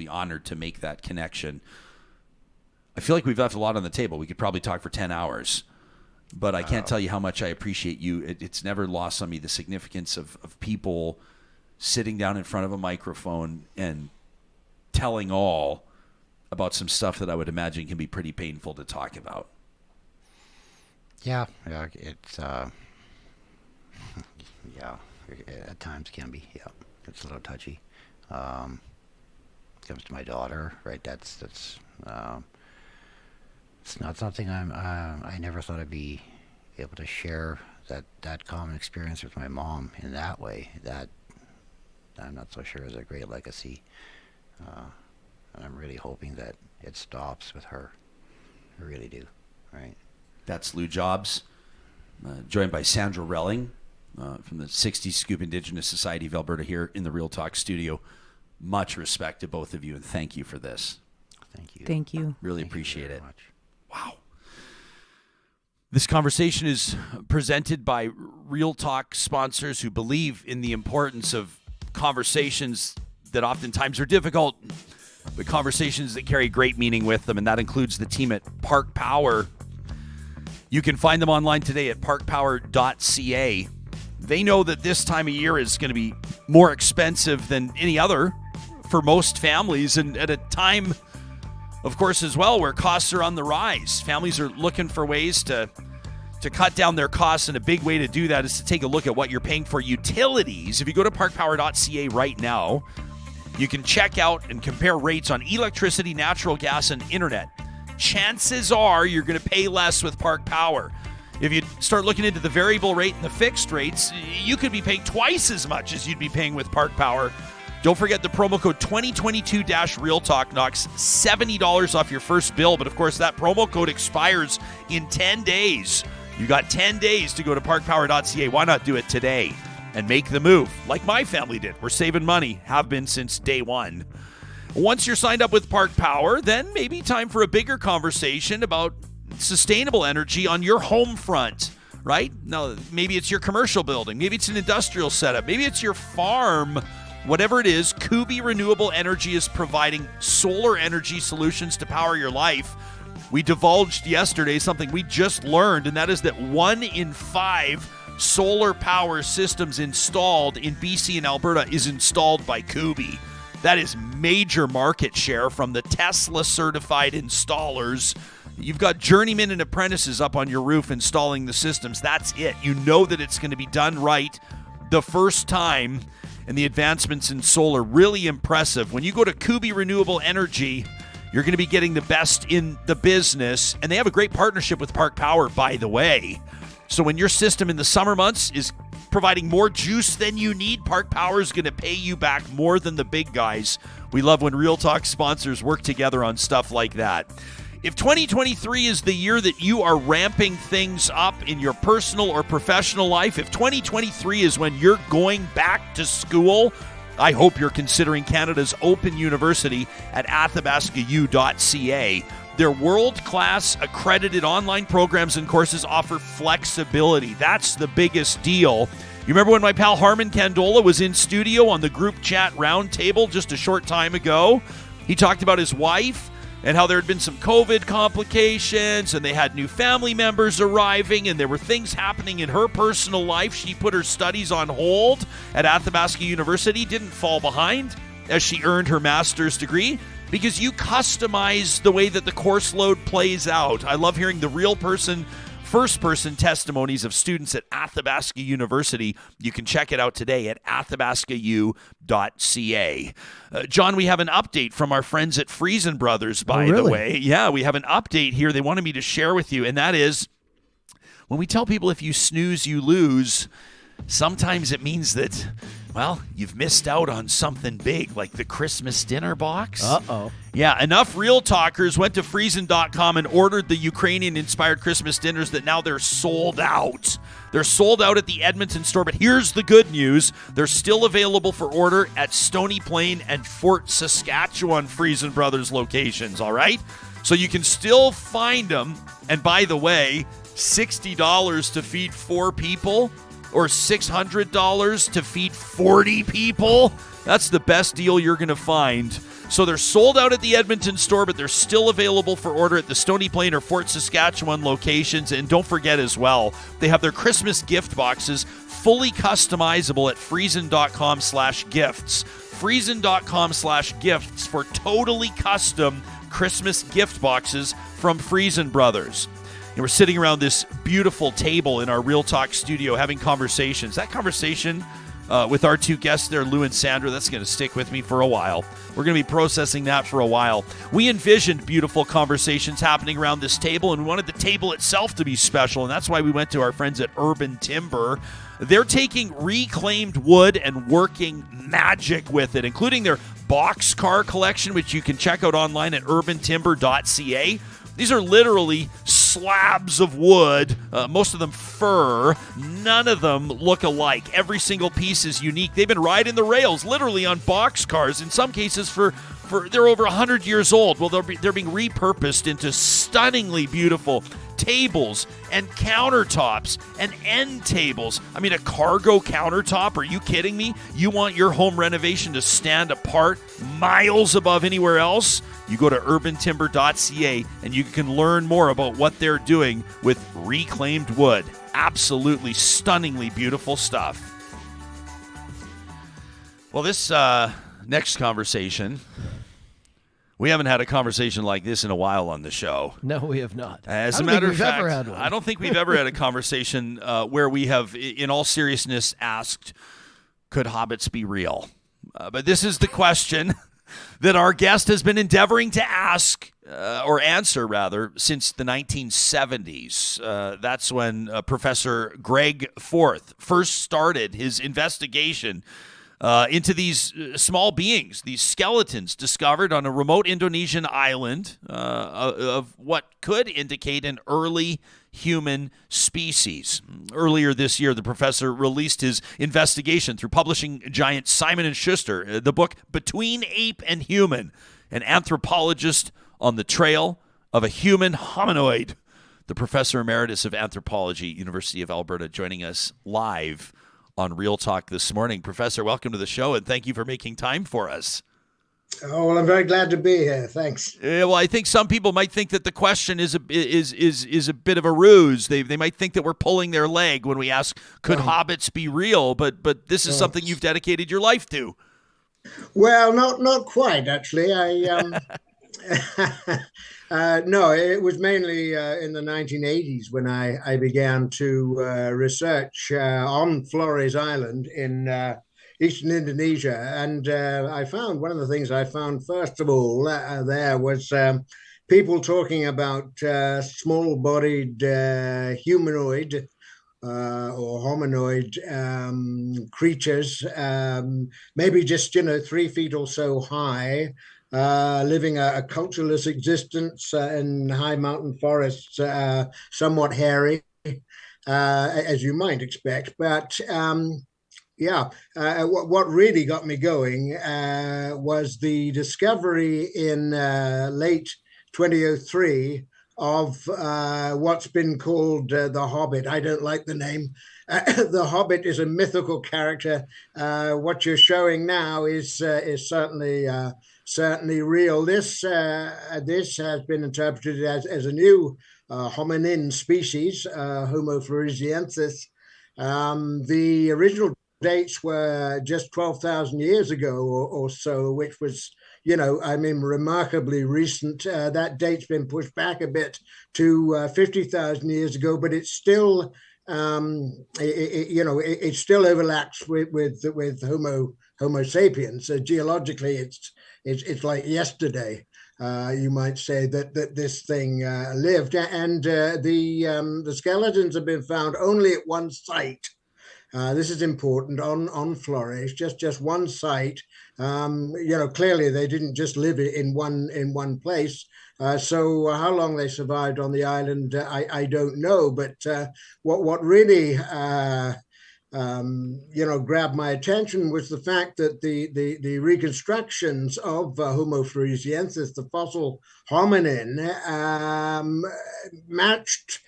honored to make that connection. I feel like we've left a lot on the table. We could probably talk for 10 hours. But I can't tell you how much I appreciate you. It's never lost on me the significance of people sitting down in front of a microphone and telling all about some stuff that I would imagine can be pretty painful to talk about. Yeah, it's at times can be. Yeah, it's a little touchy. Comes to my daughter, right? That's it's not something I never thought I'd be able to share that common experience with my mom in that way. That I'm not so sure is a great legacy. And I'm really hoping that it stops with her. I really do, right? That's Lew Jobs, joined by Sandra Relling from the 60s Scoop Indigenous Society of Alberta here in the Real Talk studio. Much respect to both of you, and thank you for this. Thank you. Thank you. Really Thank you appreciate very it. much. Wow. This conversation is presented by Real Talk sponsors who believe in the importance of conversations that oftentimes are difficult, but conversations that carry great meaning with them, and that includes the team at Park Power. You can find them online today at parkpower.ca. They know that this time of year is going to be more expensive than any other for most families, and at a time, of course, as well, where costs are on the rise. Families are looking for ways to cut down their costs, and a big way to do that is to take a look at what you're paying for utilities. If you go to parkpower.ca right now, you can check out and compare rates on electricity, natural gas, and internet. Chances are you're going to pay less with Park Power. If you start looking into the variable rate and the fixed rates, you could be paying twice as much as you'd be paying with Park Power. Don't forget the promo code 2022-RealTalk knocks $70 off your first bill. But, of course, that promo code expires in 10 days. You got 10 days to go to parkpower.ca. Why not do it today and make the move like my family did? We're saving money, have been since day one. Once you're signed up with Park Power, then maybe time for a bigger conversation about sustainable energy on your home front, right? Now, maybe it's your commercial building. Maybe it's an industrial setup. Maybe it's your farm. Whatever it is, Kubi Renewable Energy is providing solar energy solutions to power your life. We divulged yesterday something we just learned, and that is that 1 in 5 solar power systems installed in BC and Alberta is installed by Kubi. That is major market share from the Tesla-certified installers. You've got journeymen and apprentices up on your roof installing the systems. That's it. You know that it's going to be done right the first time, and the advancements in solar, really impressive. When you go to Kubi Renewable Energy, you're going to be getting the best in the business, and they have a great partnership with Park Power, by the way. So when your system in the summer months is providing more juice than you need, Park Power is going to pay you back more than the big guys. We love when Real Talk sponsors work together on stuff like that. If 2023 is the year that you are ramping things up in your personal or professional life, if 2023 is when you're going back to school, I hope you're considering Canada's Open University at athabascau.ca. Their world-class accredited online programs and courses offer flexibility. That's the biggest deal. You remember when my pal Harmon Candola was in studio on the group chat roundtable just a short time ago? He talked about his wife and how there had been some COVID complications and they had new family members arriving and there were things happening in her personal life. She put her studies on hold at Athabasca University, didn't fall behind as she earned her master's degree because you customize the way that the course load plays out. I love hearing the real person, first-person testimonies of students at Athabasca University. You can check it out today at athabascau.ca. John, we have an update from our friends at Friesen Brothers, by the way. Yeah, we have an update here they wanted me to share with you, and that is when we tell people if you snooze, you lose, sometimes it means that, well, you've missed out on something big, like the Christmas dinner box. Uh-oh. Yeah, enough real talkers went to Friesen.com and ordered the Ukrainian-inspired Christmas dinners that now they're sold out. They're sold out at the Edmonton store, but here's the good news. They're still available for order at Stony Plain and Fort Saskatchewan Friesen Brothers locations, all right? So you can still find them. And by the way, $60 to feed 4 people or $600 to feed 40 people. That's the best deal you're going to find. So they're sold out at the Edmonton store, but they're still available for order at the Stony Plain or Fort Saskatchewan locations. And don't forget as well, they have their Christmas gift boxes fully customizable at friesen.com/gifts. Friesen.com/gifts for totally custom Christmas gift boxes from Friesen Brothers. And we're sitting around this beautiful table in our Real Talk studio having conversations. That conversation with our 2 guests there, Lew and Sandra, that's going to stick with me for a while. We're going to be processing that for a while. We envisioned beautiful conversations happening around this table, and we wanted the table itself to be special, and that's why we went to our friends at Urban Timber. They're taking reclaimed wood and working magic with it, including their boxcar collection, which you can check out online at urbantimber.ca. These are literally slabs of wood, most of them fir. None of them look alike. Every single piece is unique. They've been riding the rails literally on boxcars, in some cases for they're over 100 years old. Well, they're being repurposed into stunningly beautiful tables and countertops and end tables. I mean, a cargo countertop? Are you kidding me? You want your home renovation to stand apart miles above anywhere else? You go to urbantimber.ca and you can learn more about what they're doing with reclaimed wood. Absolutely stunningly beautiful stuff. Well, this next conversation, we haven't had a conversation like this in a while on the show. No, we have not. As a a matter matter of fact, ever had one. I don't think we've ever had a conversation where we have, in all seriousness, asked, could hobbits be real? But this is the question that our guest has been endeavoring to ask, or answer rather, since the 1970s. That's when Professor Greg Forth first started his investigation into these small beings, these skeletons discovered on a remote Indonesian island of what could indicate an early human species. Earlier this year, the professor released his investigation through publishing giant Simon & Schuster, the book Between Ape and Human, an anthropologist on the trail of a human hominoid. The professor emeritus of anthropology, University of Alberta, joining us live on Real Talk this morning. Professor, welcome to the show, and thank you for making time for us. Oh, well, I'm very glad to be here. Thanks. Well, I think some people might think that the question is a bit of a ruse. They might think that we're pulling their leg when we ask, could hobbits be real? But this is something you've dedicated your life to. Well, not quite, actually. No, it was mainly in the 1980s when I began to research on Flores Island in eastern Indonesia. And I found one of the things I found, first of all, there was people talking about small-bodied humanoid or hominoid creatures, maybe just, 3 feet or so high, living a cultureless existence in high mountain forests, somewhat hairy, as you might expect. But What really got me going was the discovery in late 2003 of what's been called the Hobbit. I don't like the name. The Hobbit is a mythical character. What you're showing now is certainly real. This has been interpreted as a new hominin species, Homo floresiensis. The original dates were just 12,000 years ago or so, which was, remarkably recent. That date's been pushed back a bit to 50,000 years ago, but it's still, it still overlaps with Homo sapiens. Geologically, it's like yesterday. You might say that this thing lived, and the skeletons have been found only at one site. This is important on Flores, just one site. Clearly they didn't just live in one place. So how long they survived on the island, I don't know. But what really grabbed my attention was the fact that the reconstructions of Homo floresiensis, the fossil hominin, matched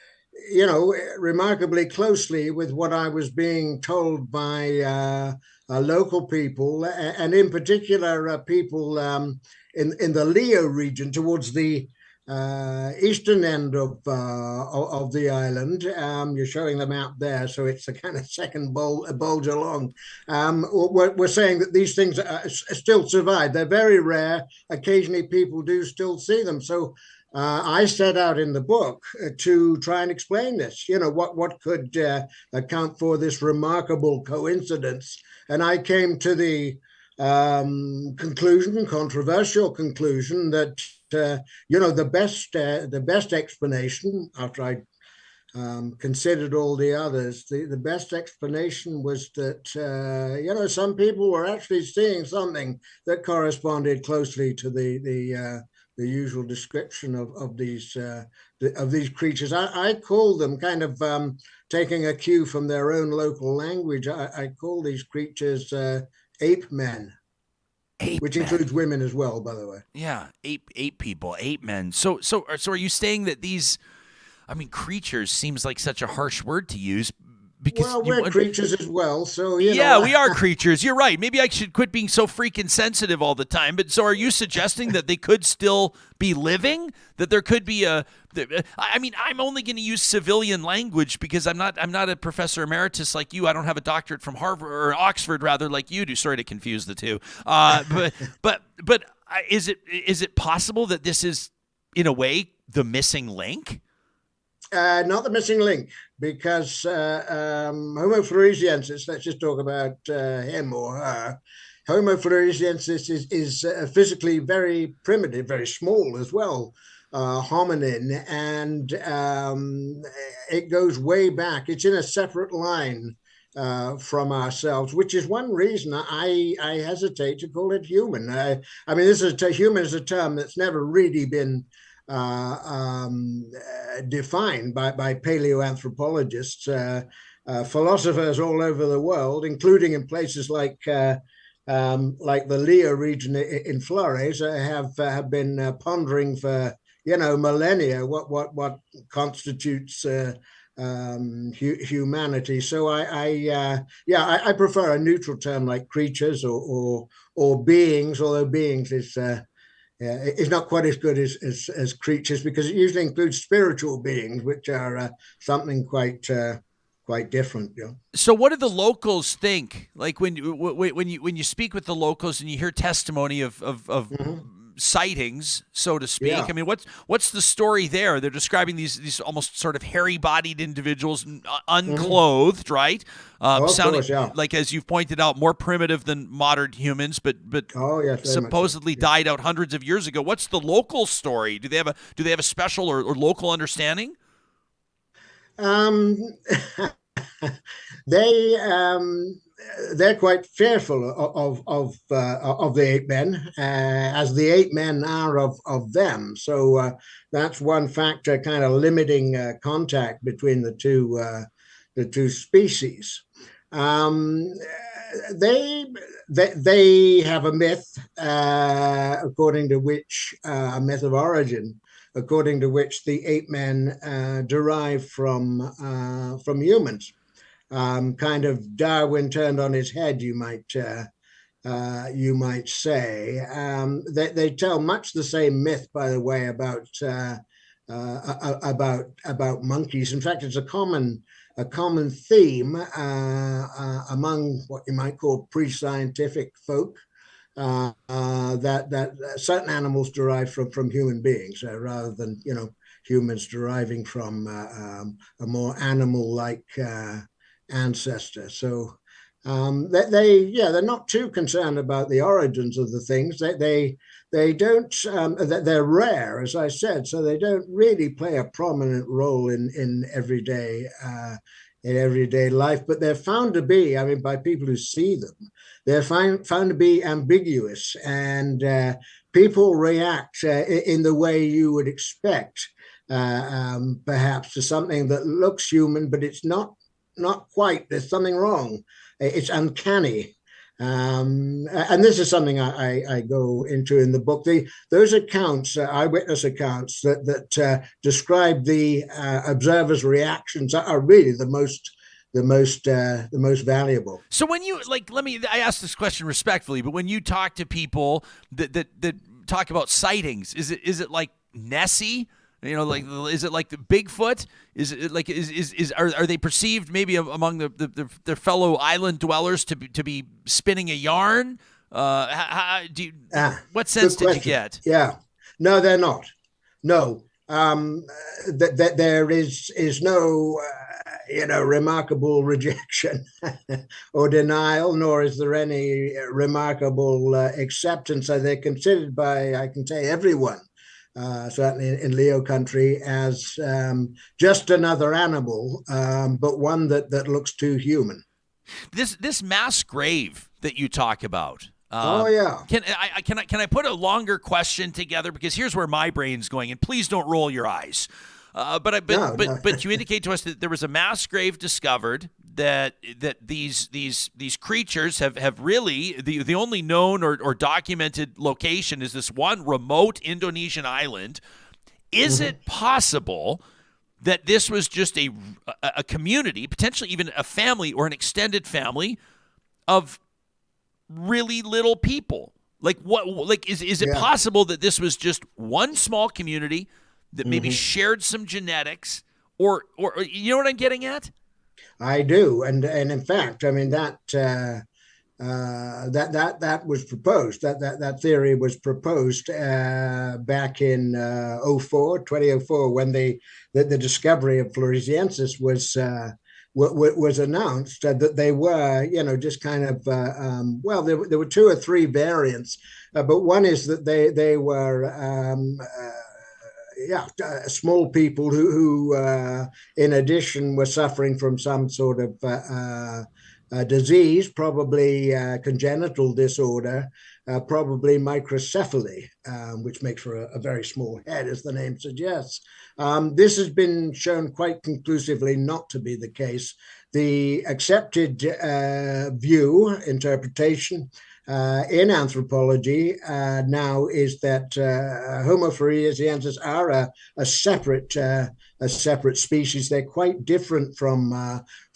remarkably closely with what I was being told by local people, and in particular people in the Leo region towards the eastern end of the island. You're showing the map there, so it's a kind of second bulge along. We're saying that these things still survive. They're very rare. Occasionally people do still see them. So I set out in the book to try and explain this, what could account for this remarkable coincidence. And I came to the controversial conclusion that, the best explanation, after I considered all the others, the best explanation was that, some people were actually seeing something that corresponded closely to the usual description of these creatures. I call them, kind of taking a cue from their own local language, I call these creatures ape men, which includes women as well, by the way. Yeah, ape people, ape men. So are you saying that these, creatures seems like such a harsh word to use? Because we're creatures as well, so we are creatures. You're right. Maybe I should quit being so freaking sensitive all the time. But so, are you suggesting that they could still be living? That there could be I'm only going to use civilian language because I'm not a professor emeritus like you. I don't have a doctorate from Harvard or Oxford, rather, like you do. Sorry to confuse the two. But is it possible that this is, in a way, the missing link? Not the missing link, because Homo floresiensis, let's just talk about him or her. Homo floresiensis is physically very primitive, very small as well, hominin, and it goes way back. It's in a separate line from ourselves, which is one reason I hesitate to call it human. Human is a term that's never really been defined by paleoanthropologists, philosophers all over the world, including in places like the Leo region in Flores, have been pondering for millennia what constitutes humanity. So I prefer a neutral term like creatures or beings, although beings is not quite as good as creatures, because it usually includes spiritual beings, which are something quite different. So, what do the locals think? Like when you speak with the locals and you hear testimony of sightings, so to speak. Yeah. What's the story there? They're describing these almost sort of hairy-bodied individuals, unclothed, right? Sounding course, yeah. like, as you've pointed out, more primitive than modern humans, but yes, supposedly died out hundreds of years ago. What's the local story? Do they have a special or local understanding? They're quite fearful of the ape men, as the ape men are of them. So that's one factor, kind of limiting contact between the two species. Um, they have a myth, according to which a myth of origin, according to which the ape men derived from humans. Kind of Darwin turned on his head, you might say. They tell much the same myth, by the way, about monkeys. In fact, it's a common theme among what you might call pre-scientific folk, that certain animals derive from human beings, rather than humans deriving from a more animal-like ancestor. So they're not too concerned about the origins of the things. They don't. They're rare, as I said, so they don't really play a prominent role in everyday life. But they're found to be, I mean, by people who see them, they're found to be ambiguous, and people react in the way you would expect, perhaps, to something that looks human, but it's not quite. There's something wrong. It's uncanny. And this is something I go into in the book. Those accounts, eyewitness accounts that describe the observers' reactions, are really the most valuable. So when you I ask this question respectfully, but when you talk to people that talk about sightings, is it like Nessie? Is it like the Bigfoot? Is it like are they perceived maybe among the fellow island dwellers to be spinning a yarn? What sense did you get? Yeah, no, they're not. No, there is no remarkable rejection or denial, nor is there any remarkable acceptance. So they're considered by, I can say, everyone. Certainly in Leo country, as just another animal, but one that looks too human. This mass grave that you talk about. Oh yeah. Can I put a longer question together, because here's where my brain's going, and please don't roll your eyes. But you indicate to us that there was a mass grave discovered, that these creatures have really, the only known or documented location is this one remote Indonesian island. Is it possible that this was just a community, potentially even a family or an extended family of really little people? Is it possible that this was just one small community that maybe shared some genetics, or you know what I'm getting at? I do, and in fact, I mean that was proposed. That theory was proposed back in 2004, when the discovery of Floresiensis was announced, that they were, just kind of there were two or three variants, but one is that they were small people who in addition, were suffering from some sort of disease, probably congenital disorder, probably microcephaly, which makes for a very small head, as the name suggests. This has been shown quite conclusively not to be the case. The accepted interpretation in anthropology now is that Homo floresiensis are a separate species. They're quite different from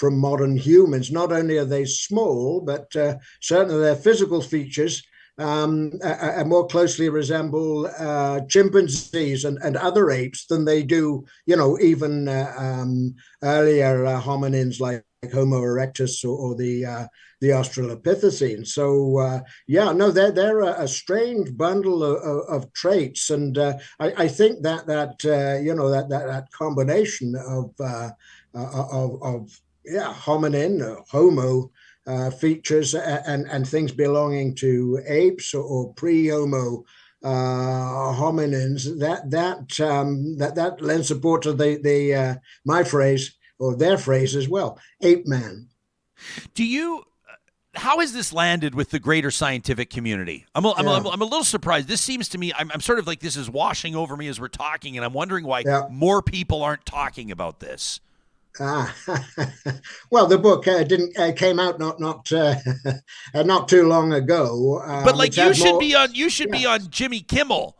modern humans. Not only are they small, but certainly their physical features more closely resemble chimpanzees and other apes than they do, even earlier hominins like Homo erectus or the Australopithecines. So they're a strange bundle of traits, and I think that combination of hominin, Homo features and things belonging to apes or pre-Homo hominins, that lends support to my phrase, or their phrase as well, ape man. How has this landed with the greater scientific community? I'm a little surprised. This seems to me, I'm sort of like, this is washing over me as we're talking, and I'm wondering why more people aren't talking about this. Ah, well, the book didn't came out not too long ago. But like it's had more. you should be Yeah. on Jimmy Kimmel.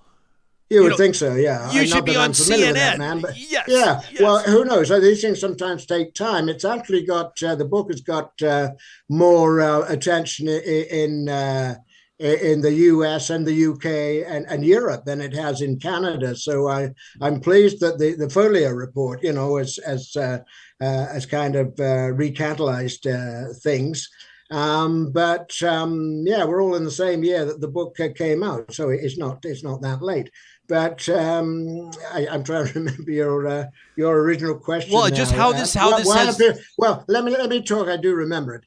You You would know, think so, yeah. you should Not be that on I'm familiar with that CNN. man, but Yes. yeah. Yes. Well, who knows? These things sometimes take time. It's actually got the book has got more attention in the US and the UK and Europe than it has in Canada. So I'm pleased that the Folio report, has kind of recatalyzed things. Yeah, we're all in the same year that the book came out, so it's not that late. But I'm trying to remember your original question. Well, now. just how this has. Well, let me talk. I do remember it.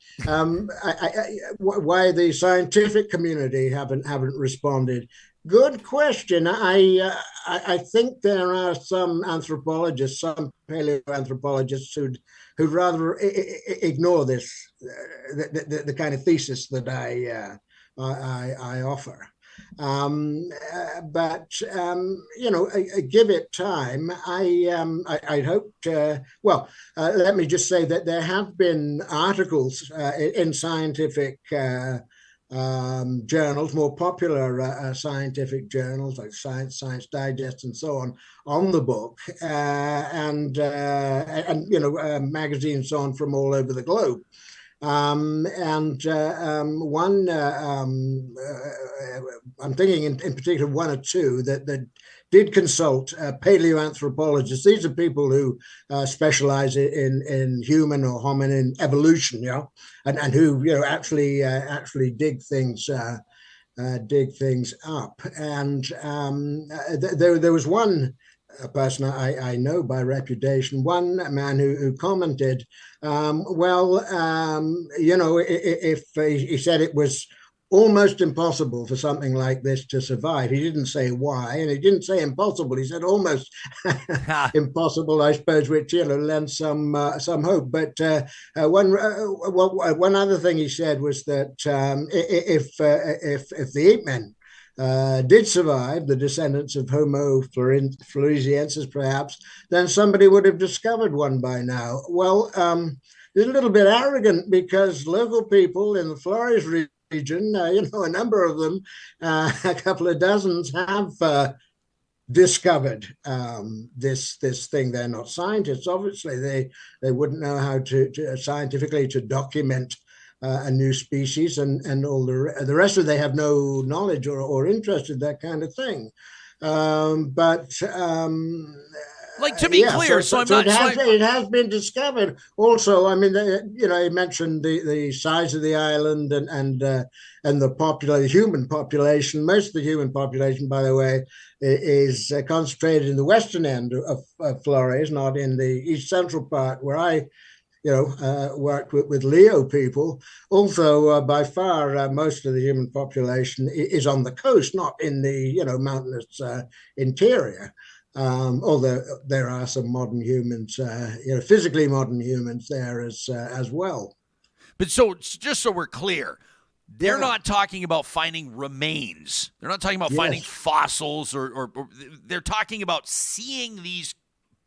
Why the scientific community haven't responded? Good question. I think there are some anthropologists, some paleoanthropologists who'd rather ignore this, the kind of thesis that I offer. Give it time. I'd hoped. Let me just say that there have been articles in scientific journals, more popular scientific journals like Science Digest, and so on the book, and magazines on from all over the globe. One, I'm thinking in particular one or two that did consult paleoanthropologists. These are people who specialize in human or hominin evolution, and who actually dig things up. And there was one person I know by reputation, one man who commented, if he said it was almost impossible for something like this to survive. He didn't say why, and he didn't say impossible. He said almost impossible, I suppose, which lends some hope. But one other thing he said was that if the ape men did survive, the descendants of Homo floresiensis, perhaps, then somebody would have discovered one by now. Well, it's a little bit arrogant because local people in the Flores region, a number of them, a couple of dozens, have discovered this thing. They're not scientists, obviously. They wouldn't know how to scientifically to document a new species, and all the rest of it. They have no knowledge or interest in that kind of thing. Like, to be clear, it has been discovered. Also, I mean, you mentioned the size of the island and the human population. Most of the human population, by the way, is concentrated in the western end of Flores, not in the east central part where I worked with Leo people. Also, by far, most of the human population is on the coast, not in the mountainous interior. Although there are some modern humans, physically modern humans there as well. But so, just so we're clear, they're not talking about finding remains. They're not talking about finding fossils, or they're talking about seeing these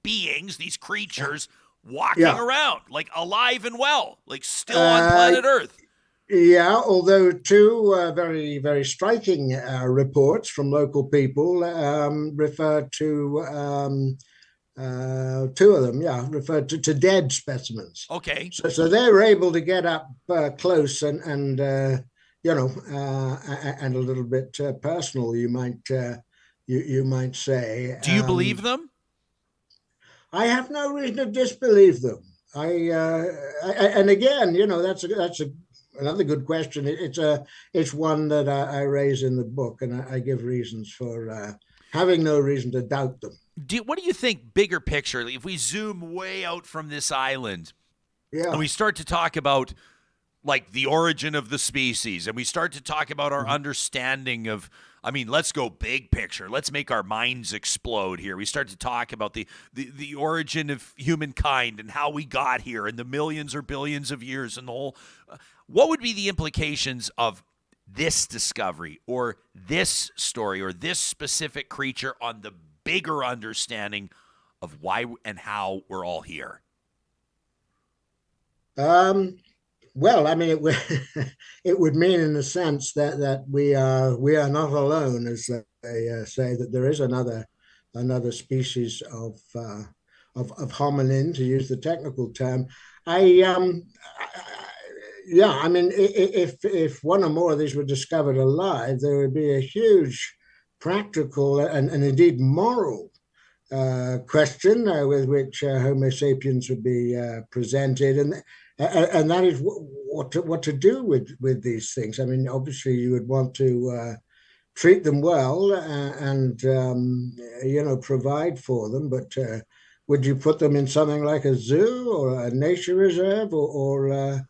beings, these creatures, walking around, like alive and well, like still on planet Earth. Yeah, although two very, very striking reports from local people refer to two of them, referred to dead specimens. Okay. So they were able to get up close and a little bit personal, you might say. Do you believe them? I have no reason to disbelieve them. And again, that's another good question. It's one that I raise in the book, and I give reasons for having no reason to doubt them. What do you think, bigger picture? If we zoom way out from this island, and we start to talk about like the origin of the species, and we start to talk about our understanding of, I mean, let's go big picture. Let's make our minds explode here. We start to talk about the origin of humankind and how we got here and the millions or billions of years and the whole. What would be the implications of this discovery or this story or this specific creature on the bigger understanding of why and how we're all here? Well, I mean, it would it would mean, in a sense, that we are not alone, as they say, that there is another species of hominin, to use the technical term. I, yeah, I mean, if one or more of these were discovered alive, there would be a huge practical and indeed moral question with which Homo sapiens would be presented, and that is what to do with these things. I mean, obviously, you would want to treat them well and provide for them, but would you put them in something like a zoo or a nature reserve, or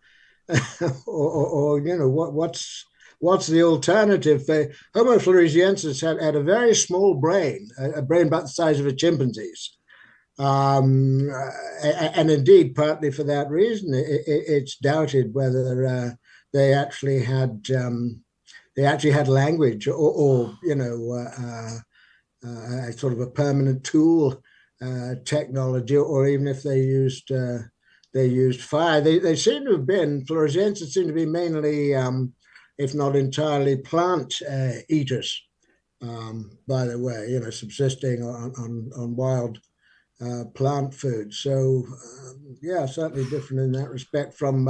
what's the alternative? Homo floresiensis had a very small brain, a brain about the size of a chimpanzee's. And indeed, partly for that reason, it's doubted whether they actually had language, or sort of a permanent tool technology, or even if they used fire. They seem to have been, floresiensis seem to be mainly, if not entirely, plant eaters. By the way, subsisting on wild plant food. So, yeah, certainly different in that respect from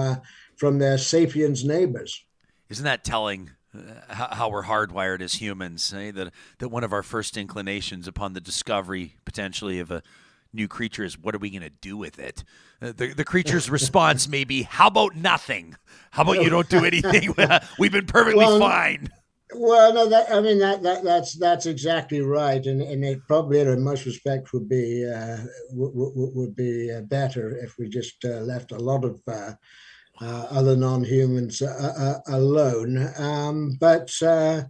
their sapiens neighbors. Isn't that telling? How we're hardwired as humans, that one of our first inclinations upon the discovery potentially of a new creature is, what are we going to do with it? The creature's response may be, how about nothing? How about you don't do anything? We've been perfectly fine. Well, no, that's exactly right, and it probably, in most respects, would be better if we just left a lot of other non-humans alone. But science,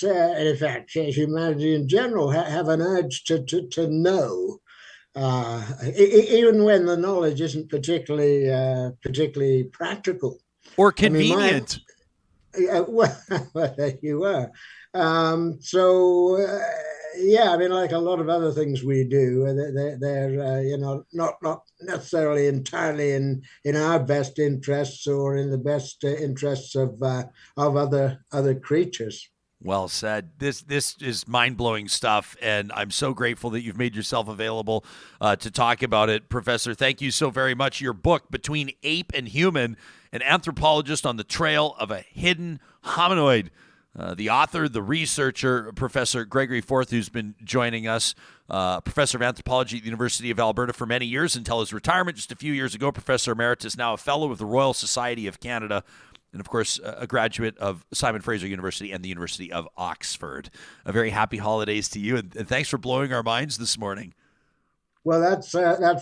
and in fact, humanity in general, have an urge to know, even when the knowledge isn't particularly practical or convenient. Well, there you are. Yeah, I mean, like a lot of other things we do, they're not necessarily entirely in our best interests or in the best interests of other creatures. Well said. This is mind-blowing stuff, and I'm so grateful that you've made yourself available to talk about it. Professor, thank you so very much. Your book, Between Ape and Human, an anthropologist on the trail of a hidden hominoid. The author, the researcher, Professor Gregory Forth, who's been joining us, professor of anthropology at the University of Alberta for many years until his retirement just a few years ago. Professor Emeritus, now a fellow of the Royal Society of Canada, and, of course, a graduate of Simon Fraser University and the University of Oxford. A very happy holidays to you, and thanks for blowing our minds this morning. Well, that's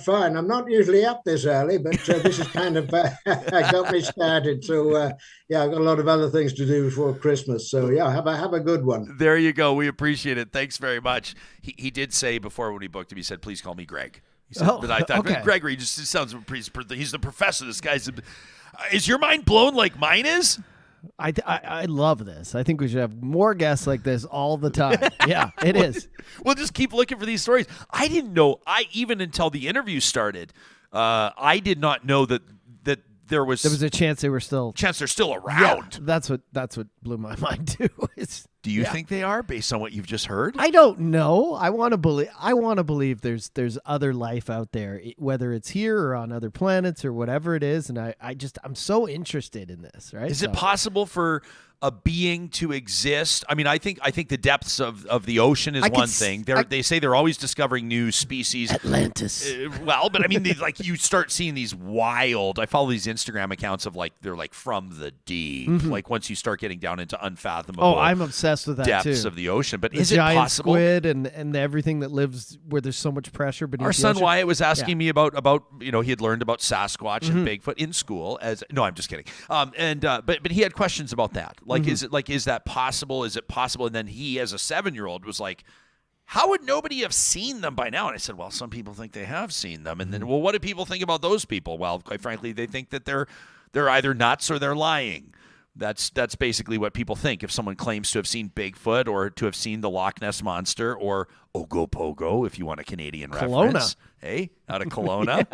fine. I'm not usually up this early, but this is kind of got me started. So, yeah, I've got a lot of other things to do before Christmas. So, yeah, have a good one. There you go. We appreciate it. Thanks very much. He did say before, when he booked him, he said, "Please call me Greg." He said, but I thought, okay. Gregory just sounds, he's the professor. This guy's, is your mind blown like mine is? I love this. I think we should have more guests like this all the time. Yeah, it is. We'll just keep looking for these stories. I didn't know, even until the interview started, I did not know that there was a chance they're still around. Yeah, that's what blew my mind too. Do you think they are, based on what you've just heard? I don't know. I want to believe there's other life out there, whether it's here or on other planets or whatever it is. And I'm so interested in this. Right? Is it possible for a being to exist? I mean, I think the depths of the ocean is one thing. They say they're always discovering new species. Atlantis. Well, but I mean, you start seeing these wild. I follow these Instagram accounts of they're from the deep. Mm-hmm. Like once you start getting down into unfathomable. Oh, I'm obsessed with that depths too. of the ocean. But the is it possible? Giant squid and everything that lives where there's so much pressure beneath Our the son ocean. Wyatt was asking me about he had learned about Sasquatch and Bigfoot in school. No, I'm just kidding. But he had questions about that. Is that possible? Is it possible? And then he, as a 7-year-old, was like, how would nobody have seen them by now? And I said, well, some people think they have seen them. And then, well, what do people think about those people? Well, quite frankly, they think that they're either nuts or they're lying. That's basically what people think. If someone claims to have seen Bigfoot or to have seen the Loch Ness Monster or Ogopogo, if you want a Canadian reference. Hey, out of Kelowna.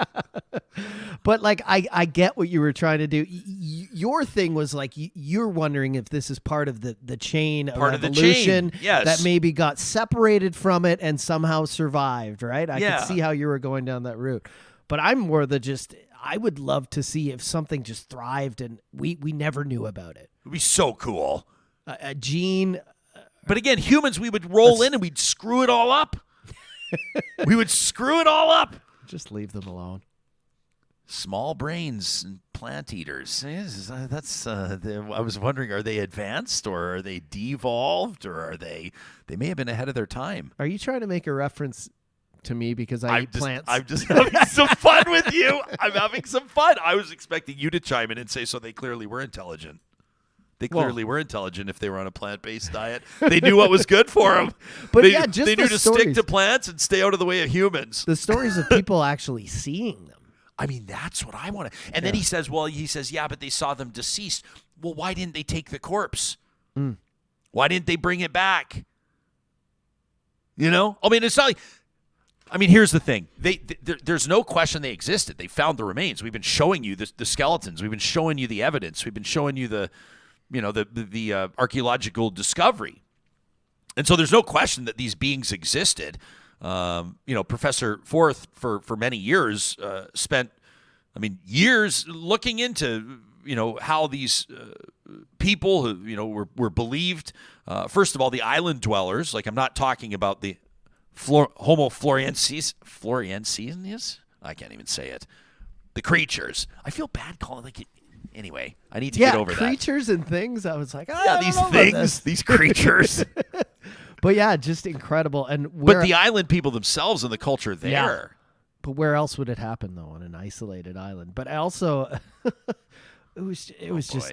But like, I get what you were trying to do. Your thing was like, you're wondering if this is part of the chain of evolution that maybe got separated from it and somehow survived, right? I could see how you were going down that route. But I'm more I would love to see if something just thrived and we never knew about it. It'd be so cool. A gene. But again, humans, we would roll in and we'd screw it all up. We would screw it all up. Just leave them alone. Small brains and plant eaters. I was wondering, are they advanced or are they devolved or are they may have been ahead of their time? Are you trying to make a reference to me because I eat plants? I'm just having some fun with you. I'm having some fun. I was expecting you to chime in and say, so they clearly were intelligent. They clearly were intelligent if they were on a plant-based diet. They knew what was good for them. But they the knew to stories. stick to plants and stay out of the way of humans. The stories of people actually seeing them. I mean, that's what I want to. And then he says, yeah, but they saw them deceased. Well, why didn't they take the corpse? Why didn't they bring it back? You know? I mean, it's not like. I mean, here's the thing. There's no question they existed. They found the remains. We've been showing you the skeletons. We've been showing you the evidence. We've been showing you the archaeological discovery. And so there's no question that these beings existed. Professor Forth for many years spent, years looking into, how these people who, were believed. First of all, the island dwellers. Like, I'm not talking about the Homo floresiensis. I can't even say it. The creatures. I feel bad calling it. Anyway, I need to get over creatures and things. I was like, these things, these creatures. But yeah, just incredible. But the island people themselves and the culture there. Yeah. But where else would it happen though, on an isolated island? But also, it was just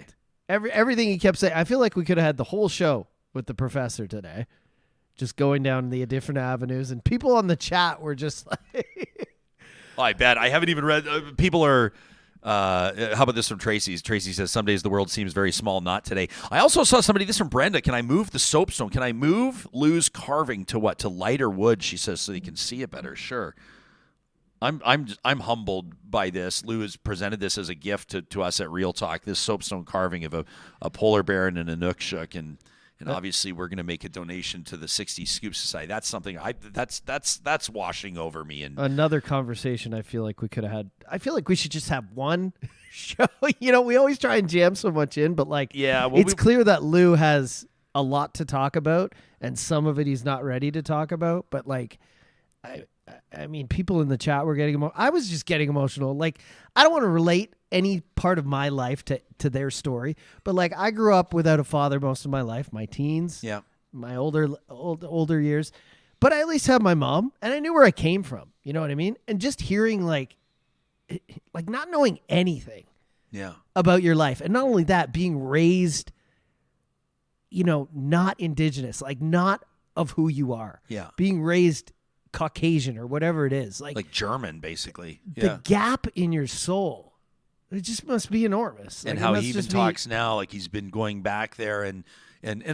everything he kept saying. I feel like we could have had the whole show with the professor today, just going down the different avenues, and people on the chat were just like, I bet. I haven't even read. People are. How about this from Tracy's? Tracy says, some days the world seems very small, not today. I also saw somebody, this from Brenda. Can I move the soapstone? Can I move Lew's carving to what? To lighter wood, she says, so you can see it better. Sure. I'm humbled by this. Lew has presented this as a gift to us at Real Talk, this soapstone carving of a polar bear and an Inukshuk, and obviously we're going to make a donation to the 60 Scoop Society. That's something that's washing over me. And another conversation I feel like we could have had. I feel like we should just have one show. We always try and jam so much in, but it's clear that Lew has a lot to talk about, and some of it he's not ready to talk about. But I mean, people in the chat were getting emotional. I was just getting emotional. Like, I don't want to relate any part of my life to their story, but like, I grew up without a father most of my life, my teens, my older years, but I at least had my mom, and I knew where I came from. You know what I mean? And just hearing like not knowing anything about your life, and not only that, being raised, not indigenous, like not of who you are, being raised Caucasian or whatever it is, like German, basically. The gap in your soul, it just must be enormous. And how he even talks now, like he's been going back there, and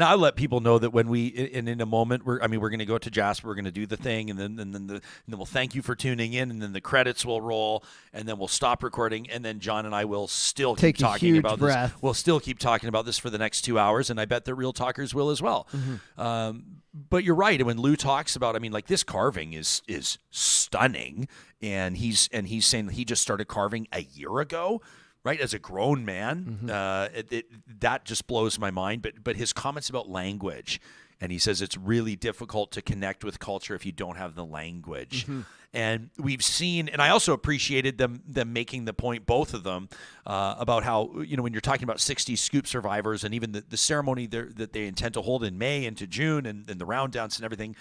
I'll let people know that when we in a moment we're going to go to Jasper, we're going to do the thing, and then we'll thank you for tuning in, and then the credits will roll, and then we'll stop recording, and then John and I will still keep talking about this. We'll still keep talking about this for the next 2 hours, and I bet the Real Talkers will as well. Mm-hmm. But you're right. And when Lew talks about, this carving is stunning, and he's saying he just started carving a year ago, right? As a grown man, that just blows my mind. But his comments about language, and he says it's really difficult to connect with culture if you don't have the language. Mm-hmm. And we've seen, and I also appreciated them making the point, both of them, about how, when you're talking about 60 Scoop survivors, and even the ceremony that they intend to hold in May into June, and the round dance and everything,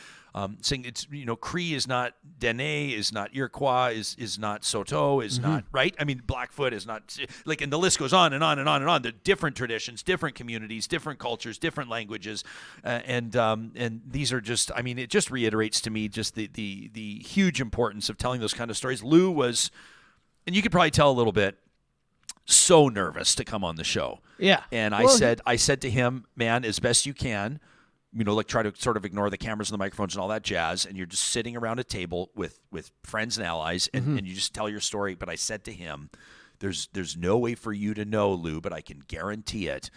saying it's, Cree is not Dene, is not Iroquois, is not Soto, is not, right? Blackfoot is not, and the list goes on and on and on and on. The different traditions, different communities, different cultures, different languages, and these are just, it just reiterates to me just the huge importance of telling those kind of stories. Lew was, and you could probably tell a little bit, so nervous to come on the show. Yeah. And I said to him, man, as best you can, like try to sort of ignore the cameras and the microphones and all that jazz, and you're just sitting around a table with friends and allies, and you just tell your story. But I said to him, there's no way for you to know, Lew, but I can guarantee it,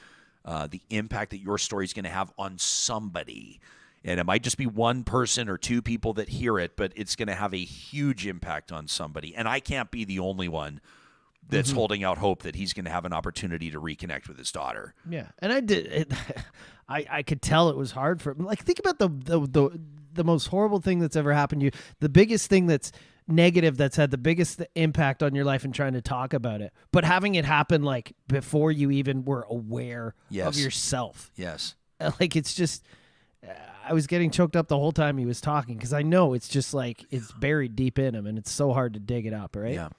the impact that your story is going to have on somebody. And it might just be one person or two people that hear it, but it's going to have a huge impact on somebody. And I can't be the only one that's holding out hope that he's going to have an opportunity to reconnect with his daughter. Yeah, and I did it. I could tell it was hard for him. Like, think about the most horrible thing that's ever happened to you. The biggest thing that's negative that's had the biggest impact on your life and trying to talk about it, but having it happen like before you even were aware of yourself. Yes. Like, it's just, I was getting choked up the whole time he was talking because I know it's just like it's buried deep in him and it's so hard to dig it up, right? Yeah.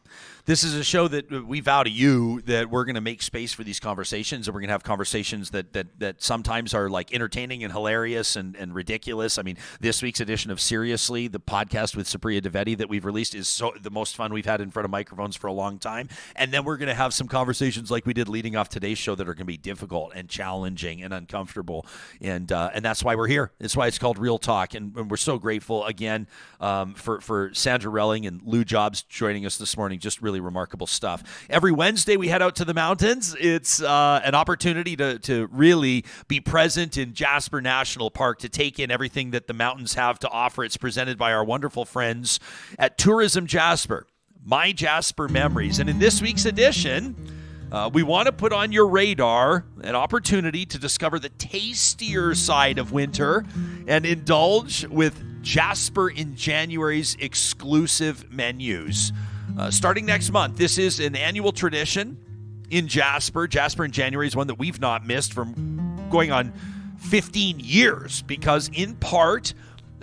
This is a show that we vow to you that we're going to make space for these conversations, and we're going to have conversations that sometimes are like entertaining and hilarious and ridiculous. I mean, this week's edition of Seriously, the podcast with Supriya Dwivedi that we've released, is so the most fun we've had in front of microphones for a long time. And then we're going to have some conversations like we did leading off today's show that are going to be difficult and challenging and uncomfortable. And that's why we're here. It's why it's called Real Talk. And we're so grateful again for Sandra Relling and Lew Jobs joining us this morning. Just really remarkable stuff. Every Wednesday we head out to the mountains. It's an opportunity to really be present in Jasper National Park, to take in everything that the mountains have to offer. It's presented by our wonderful friends at Tourism Jasper, MyJasper Memories. And in this week's edition, we want to put on your radar an opportunity to discover the tastier side of winter and indulge with Jasper in January's exclusive menus. Starting next month, this is an annual tradition in Jasper. Jasper in January is one that we've not missed from going on 15 years because, in part,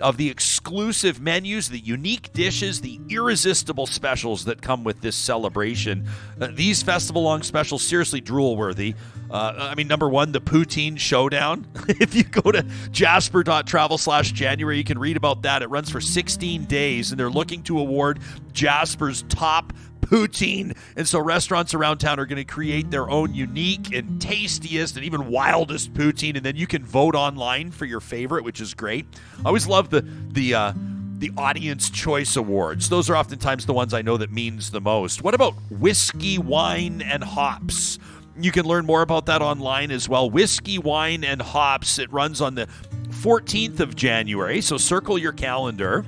of the exclusive menus, the unique dishes, the irresistible specials that come with this celebration. These festival-long specials, seriously drool-worthy. I mean, number one, the Poutine Showdown. If you go to jasper.travel/January, you can read about that. It runs for 16 days, and they're looking to award Jasper's top poutine. And so restaurants around town are going to create their own unique and tastiest and even wildest poutine, and then you can vote online for your favorite, which is great. I always love the Audience Choice Awards. Those are oftentimes the ones I know that means the most. What about whiskey, wine, and hops? You can learn more about that online as well. Whiskey, wine, and hops. It runs on the 14th of January, so circle your calendar.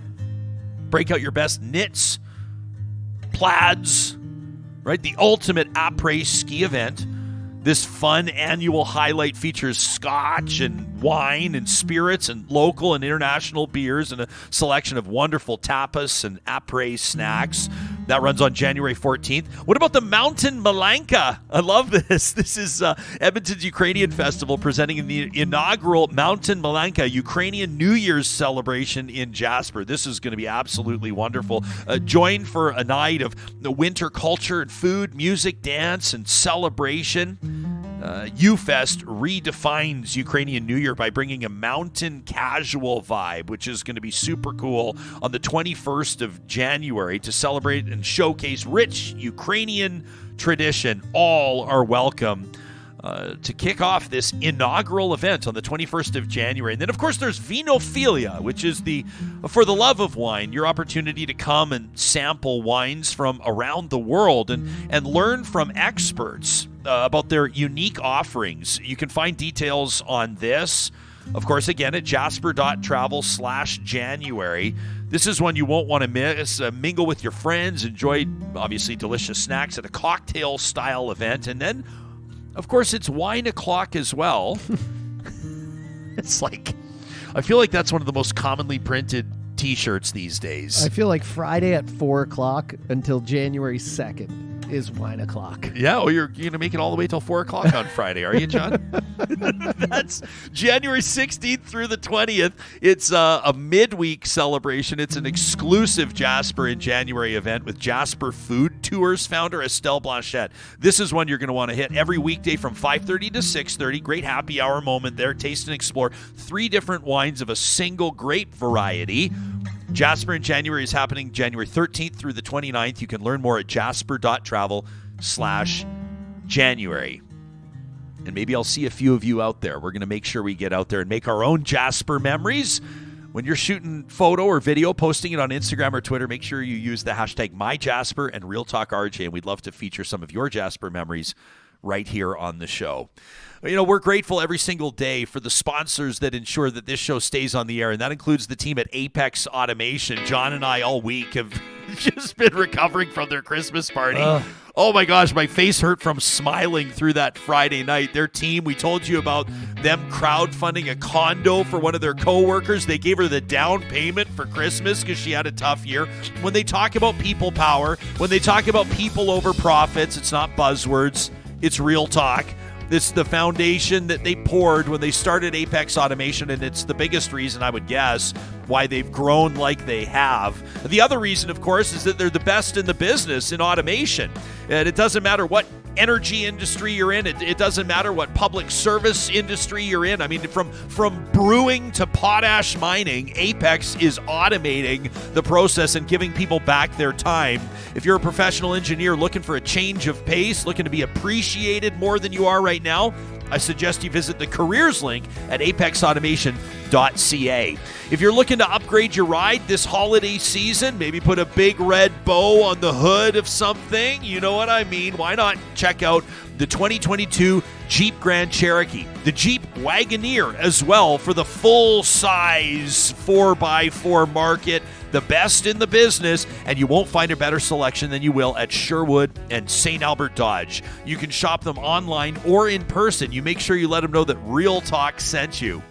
Break out your best knits, plaids, right? The ultimate après ski event. This fun annual highlight features scotch and wine and spirits and local and international beers and a selection of wonderful tapas and après snacks. That runs on January 14th. What about the Mountain Malanka? I love this. This is Edmonton's Ukrainian Festival presenting the inaugural Mountain Malanka Ukrainian New Year's celebration in Jasper. This is going to be absolutely wonderful. Join for a night of the winter culture and food, music, dance, and celebration. UFest redefines Ukrainian New Year by bringing a mountain casual vibe, which is going to be super cool on the 21st of January to celebrate and showcase rich Ukrainian tradition. All are welcome to kick off this inaugural event on the 21st of January. And then, of course, there's Vinophilia, which is for the love of wine, your opportunity to come and sample wines from around the world and learn from experts about their unique offerings. You can find details on this, of course, again, at jasper.travel/January. This is one you won't want to miss. Mingle with your friends, enjoy, obviously, delicious snacks at a cocktail-style event, and then, of course, it's wine o'clock as well. It's like, I feel like that's one of the most commonly printed T-shirts these days. I feel like Friday at 4 o'clock until January 2nd is wine o'clock. Yeah, well, you're going to make it all the way till 4 o'clock on Friday, are you, John? That's January 16th through the 20th. It's a midweek celebration. It's an exclusive Jasper in January event with Jasper Food Tours founder Estelle Blanchette. This is one you're going to want to hit every weekday from 5:30 to 6:30. Great happy hour moment there. Taste and explore 3 different wines of a single grape variety. Jasper in January is happening January 13th through the 29th. You can learn more at jasper.travel/January. And maybe I'll see a few of you out there. We're going to make sure we get out there and make our own Jasper memories. When you're shooting photo or video, posting it on Instagram or Twitter, make ssure you use the hashtag MyJasper and Real Talk RJ, and we'd love to feature some of your Jasper memories right here on the show. You know, we're grateful every single day for the sponsors that ensure that this show stays on the air, and that includes the team at Apex Automation. John and I all week have just been recovering from their Christmas party. Oh my gosh, my face hurt from smiling through that Friday night. Their team, we told you about them crowdfunding a condo for one of their coworkers. They gave her the down payment for Christmas because she had a tough year. When they talk about people power, when they talk about people over profits, it's not buzzwords, it's real talk. It's the foundation that they poured when they started Apex Automation, and it's the biggest reason, I would guess, why they've grown like they have. The other reason, of course, is that they're the best in the business in automation. And it doesn't matter what energy industry you're in. It doesn't matter what public service industry you're in. I mean, from brewing to potash mining, Apex is automating the process and giving people back their time. If you're a professional engineer looking for a change of pace, looking to be appreciated more than you are right now, I suggest you visit the careers link at apexautomation.ca. If you're looking to upgrade your ride this holiday season, maybe put a big red bow on the hood of something, you know what I mean, why not check out the 2022 Jeep Grand Cherokee, the Jeep Wagoneer as well for the full-size 4x4 market, the best in the business, and you won't find a better selection than you will at Sherwood and St. Albert Dodge. You can shop them online or in person. You make sure you let them know that Real Talk sent you.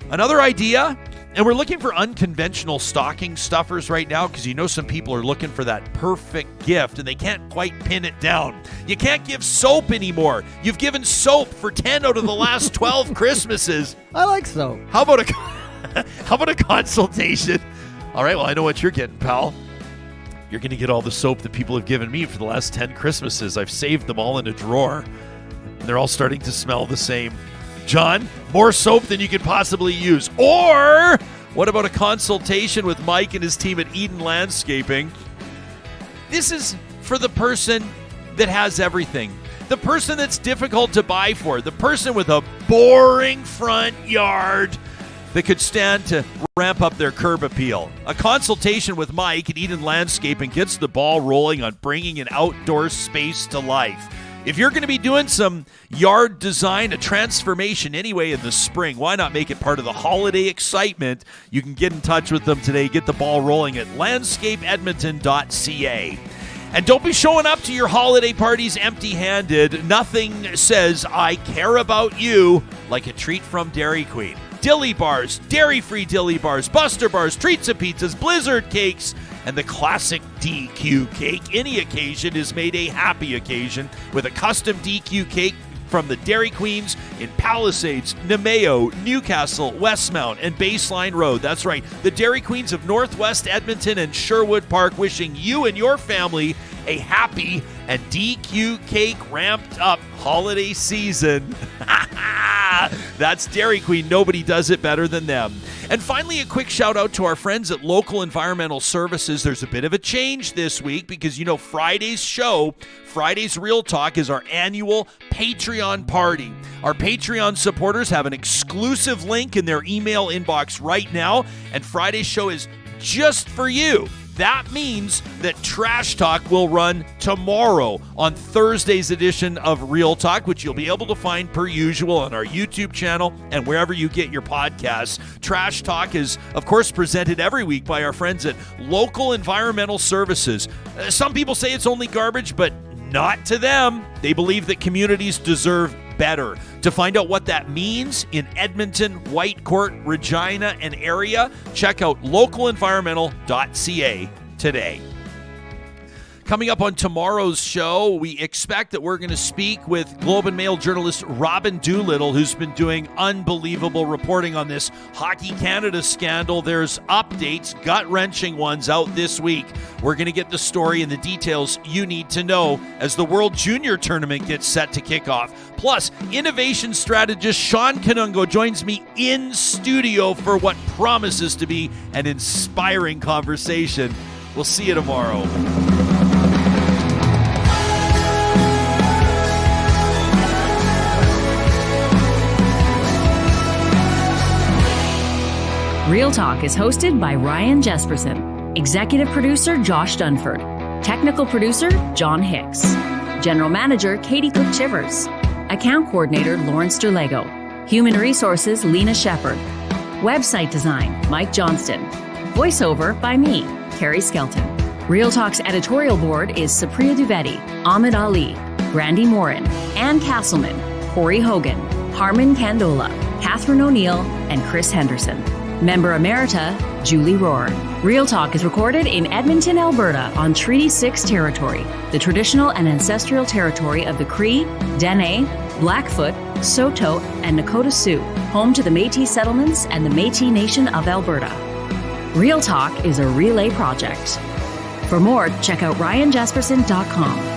Another idea, and we're looking for unconventional stocking stuffers right now because you know some people are looking for that perfect gift and they can't quite pin it down. You can't give soap anymore. You've given soap for 10 out of the last 12 Christmases. I like soap. How about a consultation? All right, well, I know what you're getting, pal. You're going to get all the soap that people have given me for the last 10 Christmases. I've saved them all in a drawer, and they're all starting to smell the same. John, more soap than you could possibly use. Or what about a consultation with Mike and his team at Eden Landscaping? This is for the person that has everything. The person that's difficult to buy for. The person with a boring front yard that could stand to ramp up their curb appeal. A consultation with Mike at Eden Landscaping gets the ball rolling on bringing an outdoor space to life. If you're going to be doing some yard design, a transformation anyway in the spring, why not make it part of the holiday excitement? You can get in touch with them today. Get the ball rolling at landscapeedmonton.ca. And don't be showing up to your holiday parties empty-handed. Nothing says I care about you like a treat from Dairy Queen. Dilly bars, dairy-free dilly bars, Buster bars, treats and pizzas, blizzard cakes, and the classic DQ cake. Any occasion is made a happy occasion with a custom DQ cake from the Dairy Queens in Palisades, Nemeo, Newcastle, Westmount, and Baseline Road. That's right, the Dairy Queens of Northwest Edmonton and Sherwood Park, wishing you and your family a happy and DQ cake ramped up holiday season. That's Dairy Queen. Nobody does it better than them. And finally, a quick shout out to our friends at Local Environmental Services. There's a bit of a change this week because, you know, Friday's show, Friday's Real Talk, is our annual Patreon party. Our Patreon supporters have an exclusive link in their email inbox right now, and Friday's show is just for you. That means that Trash Talk will run tomorrow on Thursday's edition of Real Talk, which you'll be able to find per usual on our YouTube channel and wherever you get your podcasts. Trash Talk is, of course, presented every week by our friends at Local Environmental Services. Some people say it's only garbage, but not to them. They believe that communities deserve better. To find out what that means in Edmonton, Whitecourt, Regina, and area, check out localenvironmental.ca today. Coming up on tomorrow's show, we expect that we're going to speak with Globe and Mail journalist Robin Doolittle, who's been doing unbelievable reporting on this Hockey Canada scandal. There's updates, gut-wrenching ones out this week. We're going to get the story and the details you need to know as the World Junior Tournament gets set to kick off. Plus, innovation strategist Sean Kanungo joins me in studio for what promises to be an inspiring conversation. We'll see you tomorrow. Real Talk is hosted by Ryan Jesperson, executive producer Josh Dunford, technical producer John Hicks, general manager Katie Cook-Chivers, account coordinator Lawrence Derlego, human resources Lena Shepard, website design Mike Johnston, voiceover by me, Carrie Skelton. Real Talk's editorial board is Supriya Dwivedi, Ahmed Ali, Brandy Morin, Ann Castleman, Corey Hogan, Harman Candola, Catherine O'Neill, and Chris Henderson. Member Emerita, Julie Rohr. Real Talk is recorded in Edmonton, Alberta on Treaty 6 territory, the traditional and ancestral territory of the Cree, Dene, Blackfoot, Saulteaux, and Nakota Sioux, home to the Métis settlements and the Métis Nation of Alberta. Real Talk is a relay project. For more, check out ryanjasperson.com.